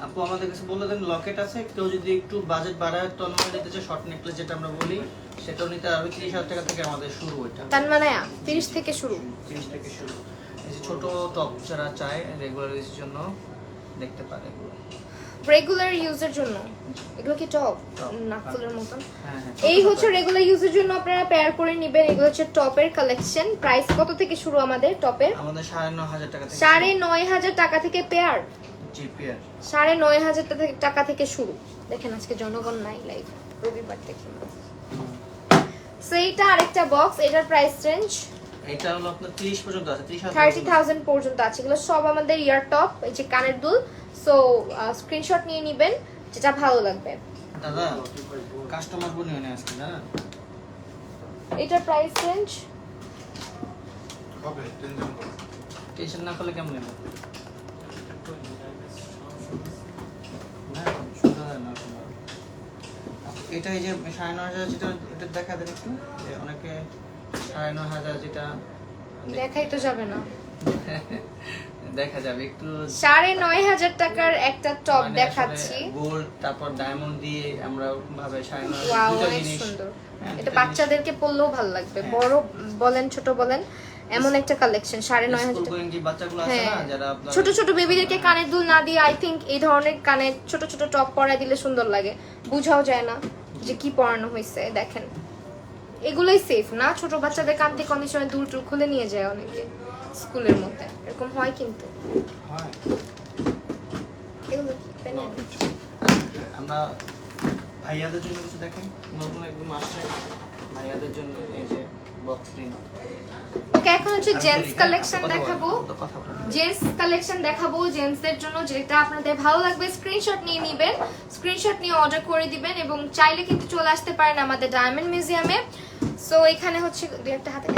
[SPEAKER 2] আপু আমাদের কাছে বলে দেন লকেট আছে, কেউ যদি একটু বাজেট বাড়ায় তন্ময় নিতে চায় শর্ট নেকলেস যেটা আমরা বলি, সেটাও নিতে হবে। 30,000 টাকা থেকে আমাদের শুরু। ওইটা
[SPEAKER 1] তার মানে 30 থেকে শুরু।
[SPEAKER 2] 30 থেকে শুরু। এই যে ছোট টপ যারা চায় রেগুলার ইউজের জন্য দেখতে পারে এগুলো।
[SPEAKER 1] রেগুলার ইউজের জন্য এগুলো কি টপ
[SPEAKER 2] Top,
[SPEAKER 1] নাকফুলের মতন?
[SPEAKER 2] হ্যাঁ হ্যাঁ,
[SPEAKER 1] এই
[SPEAKER 2] ছোট
[SPEAKER 1] হচ্ছে
[SPEAKER 2] top।
[SPEAKER 1] রেগুলার ইউজের জন্য আপনারা পেয়ার করে নেবেন। এগুলো হচ্ছে টপের কালেকশন। প্রাইস কত থেকে শুরু আমাদের টপের?
[SPEAKER 2] আমাদের 9,500 টাকা থেকে
[SPEAKER 1] 9,500 টাকা থেকে পেয়ার।
[SPEAKER 2] জিপিআর
[SPEAKER 1] 9,500 টাকা থেকে শুরু। দেখেন আজকে জনগণ নাই লাইভ, রবিবার থেকে। সো এইটা আরেকটা বক্স। এটার প্রাইস রেঞ্জ
[SPEAKER 2] এটা হলো আপনার 30 পর্যন্ত আছে
[SPEAKER 1] 30,000 পর্যন্ত আছে। এগুলো সব আমাদের ইয়ার টপ, এই যে কানের দুল। সো স্ক্রিনশট নিয়ে নেবেন যেটা ভালো লাগবে।
[SPEAKER 2] দাদা কাস্টমার বলে নিয়ে আসছে না,
[SPEAKER 1] এটার প্রাইস রেঞ্জ
[SPEAKER 4] হবে টেনশন করো
[SPEAKER 2] টেনশন না করলে কেমন নেব না, সুন্দর না সুন্দর। এটা এই যে 9,500 যেটা এটা দেখা দেন একটু, যে অনেকে 9,500 যেটা
[SPEAKER 1] দেখাই তো যাবে না।
[SPEAKER 2] দেখা যাবে একটু
[SPEAKER 1] 9,500 টাকার একটা টপ
[SPEAKER 2] মানে
[SPEAKER 1] দেখাচ্ছি।
[SPEAKER 2] গোল্ড তারপর ডায়মন্ড দিয়ে আমরা ভাবে 9,500
[SPEAKER 1] ওয়াও,
[SPEAKER 2] দুটো
[SPEAKER 1] অনেক
[SPEAKER 2] জিনিস।
[SPEAKER 1] সুন্দর।
[SPEAKER 2] হ্যাঁ,
[SPEAKER 1] এটা
[SPEAKER 2] দুটো
[SPEAKER 1] বাচ্চাদেরকে পরলেও ভালো লাগবে,
[SPEAKER 2] হ্যাঁ।
[SPEAKER 1] বড় বলেন ছোট বলেন, এমন একটা কালেকশন।
[SPEAKER 2] জিনিস।
[SPEAKER 1] 9,500
[SPEAKER 2] স্কুল
[SPEAKER 1] টাকা।
[SPEAKER 2] গোয়িং যে বাচ্চাগুলো আছে
[SPEAKER 1] হ্যাঁ,
[SPEAKER 2] না, যারা আপনার
[SPEAKER 1] ছোট ছোট বেবিদেরকে কানের দুল না দিয়ে আই থিংক এই ধরনের কানে ছোট ছোট টপ পরায় দিলে সুন্দর লাগে, বুঝাও যায় না যে কি পরানো হয়েছে। দেখেন এগুলোই সেফ না, ছোট বাচ্চাদের কান থেকে অনেক সময় দুল টুল খুলে নিয়ে যায় অনেকে স্কুলের মধ্যে, এরকম হয় কিন্তু।
[SPEAKER 2] হয়।
[SPEAKER 1] এগুলো কি পেনে?
[SPEAKER 2] আমরা ভাইয়াদের জন্য কিছু দেখেন, নতুন একদম আসছে ভাইয়াদের জন্য এই যে বক্স রিং।
[SPEAKER 1] ওকে, এখন হচ্ছে জেন্টস কালেকশন দেখাবো।
[SPEAKER 2] কথা বলুন।
[SPEAKER 1] জেন্টস কালেকশন দেখাবো জেন্টসদের জন্য, যেটা আপনাদের ভালো লাগবে স্ক্রিনশট নিয়ে নেবেন, স্ক্রিনশট নিয়ে অর্ডার করে দিবেন এবং চাইলে কিন্তু চলে আসতে পারেন আমাদের ডায়মন্ড মিউজিয়ামে। সো এখানে হচ্ছে দুই একটা হাতে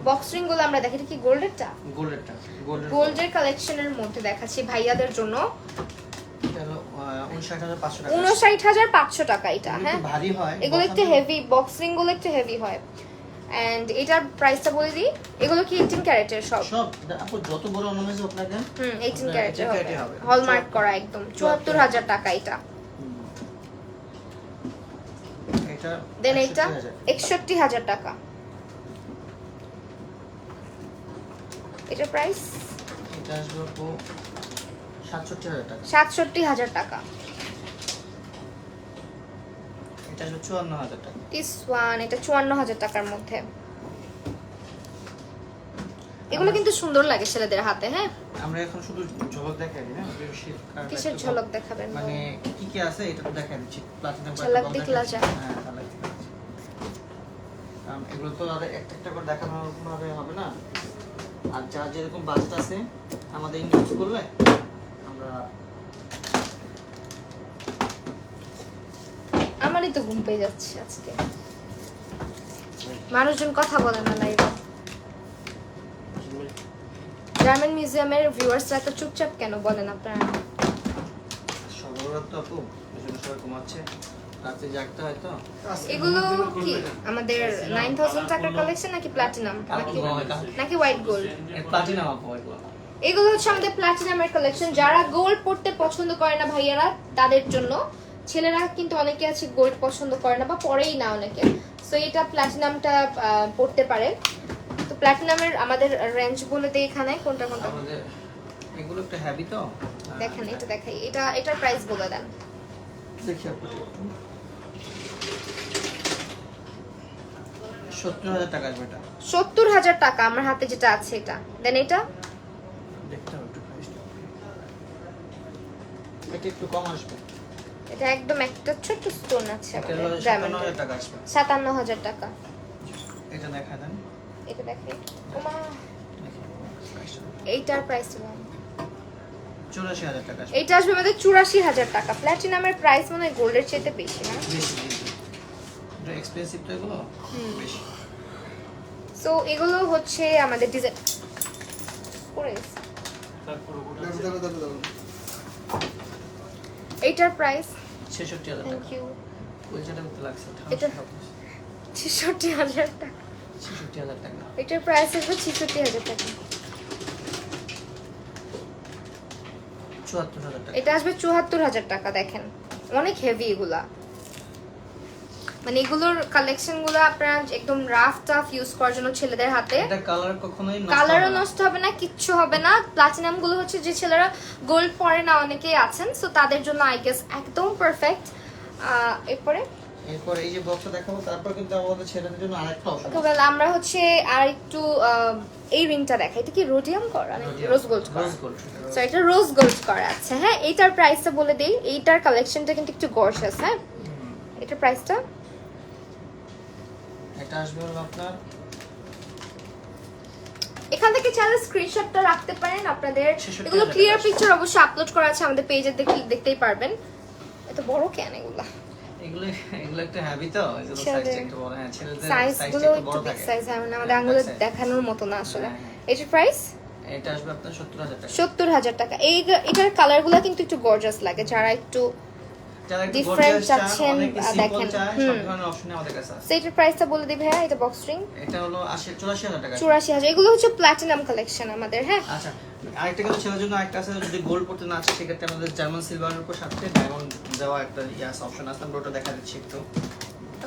[SPEAKER 1] বক্স রিং গুলো আমরা দেখি, এটা কি গোল্ডেরটা?
[SPEAKER 2] গোল্ডেরটা
[SPEAKER 1] গোল্ডের কালেকশনের মধ্যে দেখাচ্ছি ভাইয়াদের জন্য।
[SPEAKER 2] এটা হলো 59,500 টাকা।
[SPEAKER 1] 59,500 টাকা এটা।
[SPEAKER 2] এগুলো
[SPEAKER 1] হ্যাঁ,
[SPEAKER 2] একটু ভারী হয়,
[SPEAKER 1] এগুলো একটু হেভি, বক্স রিং গুলো একটু হেভি হয়। এন্ড এটার প্রাইসটা বলে দিই, এগুলো কি 18 ক্যারেটের সব?
[SPEAKER 2] সব আপু যত বড় অর্নামেন্টস হোক না কেন
[SPEAKER 1] 18
[SPEAKER 2] আপনার
[SPEAKER 1] ক্যারেটের
[SPEAKER 2] 18
[SPEAKER 1] হবে,
[SPEAKER 2] ক্যারেটে হবে।
[SPEAKER 1] হলমার্ক করা একদম। 74,000 টাকা এটা।
[SPEAKER 2] এটা
[SPEAKER 1] দেন এটা
[SPEAKER 2] 61,000
[SPEAKER 1] 61,000 টাকা। এটার প্রাইস
[SPEAKER 2] এটা আসবে আপু 67,000 টাকা।
[SPEAKER 1] 67,000 টাকা।
[SPEAKER 2] এটা আসবে 54,000 টাকা।
[SPEAKER 1] দিস ওয়ান, এটা 54,000 টাকার মধ্যে। এগুলো কিন্তু সুন্দর লাগে ছেলেদের হাতে। হ্যাঁ,
[SPEAKER 2] আমরা এখন শুধু ঝলক দেখাই দিই না, বেশি
[SPEAKER 1] কিসের ঝলক দেখাবেন?
[SPEAKER 2] মানে কি কি আছে এটা তো দেখাই দিচ্ছি। প্লাটিনাম
[SPEAKER 1] ঝলক দিখলা যায়।
[SPEAKER 2] হ্যাঁ, ঝলক দিখলা যায়। এগুলো তো আর একটা একটা করে দেখানো ভাবে হবে না, আর যা যেরকম বাজেট আছে আমাদের ইনবক্স করলে আমরা।
[SPEAKER 1] আমারই তো ঘুম পেয়ে যাচ্ছে আজকে, মানুষজন কথা বলে না লাইভে। ডায়মন্ড মিউজিয়ামের ভিউয়ার্সরা তো চুপচাপ কেন বলেন আপনারা?
[SPEAKER 2] সবার তো আপু এজন্য সবাই ঘুমাচ্ছে, রাতে জাগতে হয় তো।
[SPEAKER 1] এগুলো কি আমাদের 9,000 টাকার কালেকশন নাকি প্লাটিনাম নাকি হোয়াইট গোল্ড?
[SPEAKER 2] প্লাটিনাম আপু এগুলো।
[SPEAKER 1] এগুলো হচ্ছে আমাদের প্লাটিনামের কালেকশন। যারা গোল্ড পড়তে পছন্দ করে না ভাইয়ারা, তাদের জন্য। ছেলেরা কিন্তু অনেকে আছে গোল্ড পছন্দ করে না বা পরেই না অনেকে, সো এটা প্লাটিনামটা পড়তে পারে। তো প্লাটিনামের আমাদের রেঞ্জ বলে দেই এখানে কোনটা কোনটা।
[SPEAKER 2] আমাদের এগুলো একটু হেভি তো,
[SPEAKER 1] দেখেন এটা দেখাই, এটার প্রাইস বলে দেন।
[SPEAKER 2] দেখি আপু 70,000 টাকা আসবে এটা।
[SPEAKER 1] 70,000 টাকা আমার হাতে যেটা আছে এটা। দেন এটা
[SPEAKER 2] দেখতে হবে একটু প্রাইসটা, এটা একটু কম আসবে।
[SPEAKER 1] এটা একদম একটা ছোট্ট স্টোন আছে
[SPEAKER 2] এটা
[SPEAKER 1] আমাদের
[SPEAKER 2] হলো
[SPEAKER 1] ডায়মন্ড।
[SPEAKER 2] 57,000 টাকা আসবে।
[SPEAKER 1] 57,000 টাকা।
[SPEAKER 2] এটা দেখা দেন,
[SPEAKER 1] এটা দেখাই। ওমা,
[SPEAKER 2] দেখি প্রাইসটা।
[SPEAKER 1] এইটার প্রাইস
[SPEAKER 2] 84,000 টাকা আসবে।
[SPEAKER 1] এইটা আসবে আমাদের 84,000 টাকা। প্ল্যাটিনামের প্রাইস মনে হয় গোল্ডের চাইতে বেশি না?
[SPEAKER 2] বেশি বেশি, এটা এক্সপেন্সিভ তো এগুলো বেশি।
[SPEAKER 1] সো এগুলো হচ্ছে আমাদের ডিজাইন করে গেছে।
[SPEAKER 5] তারপর ওটা
[SPEAKER 4] দেখো দেখো দেখো
[SPEAKER 1] এইটার প্রাইস
[SPEAKER 2] 66,000
[SPEAKER 1] থ্যাংক
[SPEAKER 2] টাকা।
[SPEAKER 1] ইউ,
[SPEAKER 2] পয়সাটা মতো লাগছে
[SPEAKER 1] এটা 66,000 টাকা।
[SPEAKER 2] 66,000 টাকা।
[SPEAKER 1] এটার প্রাইস আসবে 66,000 টাকা।
[SPEAKER 2] 74,000 টাকা।
[SPEAKER 1] এটা আসবে 74,000 টাকা। দেখেন অনেক হেভি এগুলা, মানে এগুলোর কালেকশন গুলো আপনারা একদম রাফ টাফ ইউজ করার জন্য ছেলেদের হাতে।
[SPEAKER 2] এটা কালার কখনোই নষ্ট
[SPEAKER 1] কালারও
[SPEAKER 2] হবে না।
[SPEAKER 1] নষ্ট হবে না, কিচ্ছু হবে না। প্লাটিনাম গুলো হচ্ছে যে ছেলেরা গোল্ড পরে না অনেকেই আছেন, সো তাদের জন্য আই গেস একদম পারফেক্ট। এরপরে
[SPEAKER 2] এরপর এই যে বক্সটা দেখাবো, তারপর কিন্তু আমাদের ছেলেদের জন্য আরেকটা অপশন আছে।
[SPEAKER 1] ওকে, আমরা হচ্ছে আর একটু এই রিংটা দেখাই। এটা কি রোডিয়াম করা নাকি রোজ গোল্ড করা?
[SPEAKER 2] Rose gold.
[SPEAKER 1] সো এটা রোজ গোল্ড করা আছে। হ্যাঁ, এইটার প্রাইসটা বলে দেই। এইটার কালেকশনটা কিন্তু একটু গর্জিয়াস। হ্যাঁ, এটার প্রাইসটা
[SPEAKER 2] এটা আসবে হলো আপনার
[SPEAKER 1] এখান থেকে চাইলে স্ক্রিনশটটা রাখতে পারেন আপনাদের।
[SPEAKER 2] 66,000
[SPEAKER 1] এগুলো ক্লিয়ার
[SPEAKER 2] টাকা।
[SPEAKER 1] পিকচার অবশ্যই আপলোড করা আছে আমাদের পেজে, দেখতেই পারবেন। এত বড় কেন এগুলা?
[SPEAKER 2] এগুলো এগুলো একটা হ্যাবি তো, এগুলো
[SPEAKER 1] ছেলেদের।
[SPEAKER 2] সাইজটা একটু বড়। হ্যাঁ, ছেলেদের
[SPEAKER 1] সাইজ
[SPEAKER 2] সাইজটা
[SPEAKER 1] গুলো
[SPEAKER 2] একটু
[SPEAKER 1] একটু
[SPEAKER 2] বড়
[SPEAKER 1] বিগ
[SPEAKER 2] থাকে।
[SPEAKER 1] সাইজ, মানে আমাদের আঙ্গুলে
[SPEAKER 2] Back side।
[SPEAKER 1] দেখানোর মতো না আসলে।
[SPEAKER 2] হ্যাঁ, হ্যাঁ।
[SPEAKER 1] এটার প্রাইস
[SPEAKER 2] এটা আসবে আপনার 70,000 টাকা।
[SPEAKER 1] 70,000 টাকা। এটার কালারগুলো কিন্তু একটু গর্জাস লাগে, যারা একটু
[SPEAKER 2] যারা একটু
[SPEAKER 1] different
[SPEAKER 2] gorgeous চান,
[SPEAKER 1] চাচ্ছেন,
[SPEAKER 2] অনেকে simple
[SPEAKER 1] দেখেন।
[SPEAKER 2] চায়, সব
[SPEAKER 1] হুম।
[SPEAKER 2] ধরনের অপশনই আমাদের কাছে আছে।
[SPEAKER 1] সেটার প্রাইসটা বলে দিই ভাইয়া। এটা বক্স রিং
[SPEAKER 2] এটা হলো 84,000 টাকা।
[SPEAKER 1] 84,000। এগুলো হচ্ছে প্ল্যাটিনাম কালেকশন আমাদের। হ্যাঁ,
[SPEAKER 2] আচ্ছা, আরেকটা কিন্তু ছেলের জন্য একটা আছে, যদি গোল্ড পড়তে না আছে সেক্ষেত্রে আমাদের জার্মান সিলভারের উপর সাথে ডায়মন্ড দেওয়া একটা ইয়াস অপশন আছে, আমরা ওটা দেখা দিচ্ছি একটু।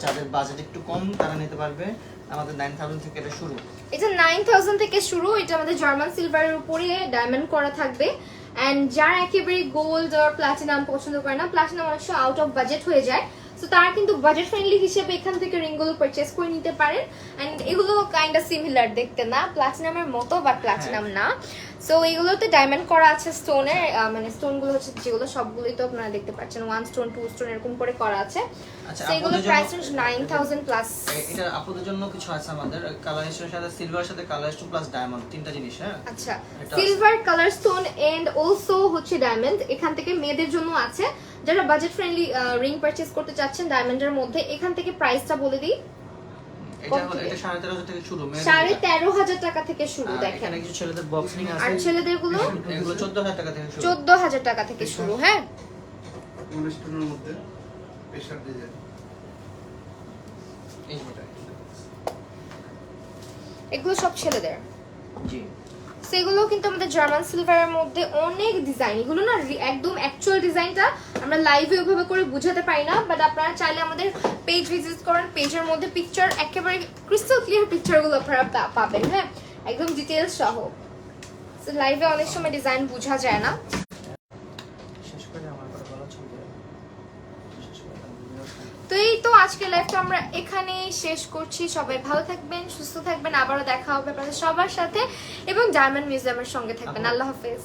[SPEAKER 2] যাদের বাজেট একটু কম তারা নিতে পারবে, আমাদের 9,000 থেকে এটা শুরু।
[SPEAKER 1] এটা 9,000 থেকে শুরু। এটা আমাদের জার্মান সিলভারের উপরে ডায়মন্ড করা থাকবে। এন্ড যারা একেবারে গোল্ড আর প্লাটিনাম পছন্দ করে না, প্লাটিনাম অনেক সময় আউট অফ বাজেট হয়ে যায়, সো তারা কিন্তু বাজেট ফ্রেন্ডলি হিসেবে এখান থেকে রিংগুলো পারচেজ করে নিতে পারেন। এন্ড এগুলো কাইন্ড অফ সিমিলার দেখতে, না প্লাটিনামের মতো বাট প্লাটিনাম না। সো এগুলোতে ডায়মন্ড করা আছে স্টোনের, মানে স্টোনগুলো হচ্ছে যেগুলো সবগুলোই তো আপনারা দেখতে পাচ্ছেন, 1 স্টোন 2 স্টোন এরকম করে করা আছে।
[SPEAKER 2] আচ্ছা,
[SPEAKER 1] সো এগুলোর
[SPEAKER 2] আপনাদের
[SPEAKER 1] প্রাইস
[SPEAKER 2] জন্য-
[SPEAKER 1] 9,000 প্লাস।
[SPEAKER 2] এটা আপনাদের জন্য কিছু আছে আমাদের, কালার স্টোনের সাথে সিলভারের সাথে কালার স্টোন প্লাস ডায়মন্ড, তিনটা জিনিস। হ্যাঁ,
[SPEAKER 1] আচ্ছা,
[SPEAKER 2] এটা
[SPEAKER 1] silver, colour stone and also হচ্ছে ডায়মন্ড। এখান থেকে মেয়েদের জন্য আছে, যারা বাজেট ফ্রেন্ডলি রিং পারচেজ করতে চাচ্ছেন ডায়মন্ডের মধ্যে। এখান থেকে প্রাইসটা বলে দিই,
[SPEAKER 2] এটা
[SPEAKER 1] কত
[SPEAKER 2] এটা 13,500 থেকে শুরু। মেয়েদের
[SPEAKER 1] 13,500 টাকা থেকে শুরু।
[SPEAKER 2] যেটা।
[SPEAKER 1] দেখেন,
[SPEAKER 2] এখানে কিছু ছেলেদের বক্স রিং
[SPEAKER 1] আর
[SPEAKER 2] আছে,
[SPEAKER 1] ছেলেদের গুলো
[SPEAKER 2] এগুলো 14,000 টাকা থেকে শুরু।
[SPEAKER 1] 14,000 টাকা থেকে শুরু। হ্যাঁ,
[SPEAKER 4] অনুষ্ঠানের মধ্যে প্রেশার ডিজাইন।
[SPEAKER 2] এই যেটা।
[SPEAKER 1] এগুলো সব ছেলেদের।
[SPEAKER 2] জি,
[SPEAKER 1] সেগুলো কিন্তু আমাদের জার্মান সিলভারের মধ্যে অনেক ডিজাইন। এগুলো না একদম অ্যাকচুয়াল ডিজাইনটা আমরা লাইভে ওইভাবে করে বুঝাতে পারি না, বাট আপনারা চাইলে আমাদের পেজ ভিজিট করেন, পেজের মধ্যে পিকচার একেবারে ক্রিস্টাল ক্লিয়ার পিকচারগুলো আপনারা পাবেন। হ্যাঁ, একদম ডিটেইলস সহ। সো লাইভে অনেক সময় ডিজাইন বোঝা যায় না।
[SPEAKER 2] শেষ করে আমার কথা বলা চলবে। শেষ করে
[SPEAKER 1] তো এই তো আজকের লাইভটা আমরা এখানেই শেষ করছি। সবাই ভালো থাকবেন, সুস্থ থাকবেন, আবারও দেখা হবে আপনাদের সবার সাথে, এবং ডায়মন্ড মিউজিয়ামের সঙ্গে থাকবেন। আল্লাহ হাফেজ।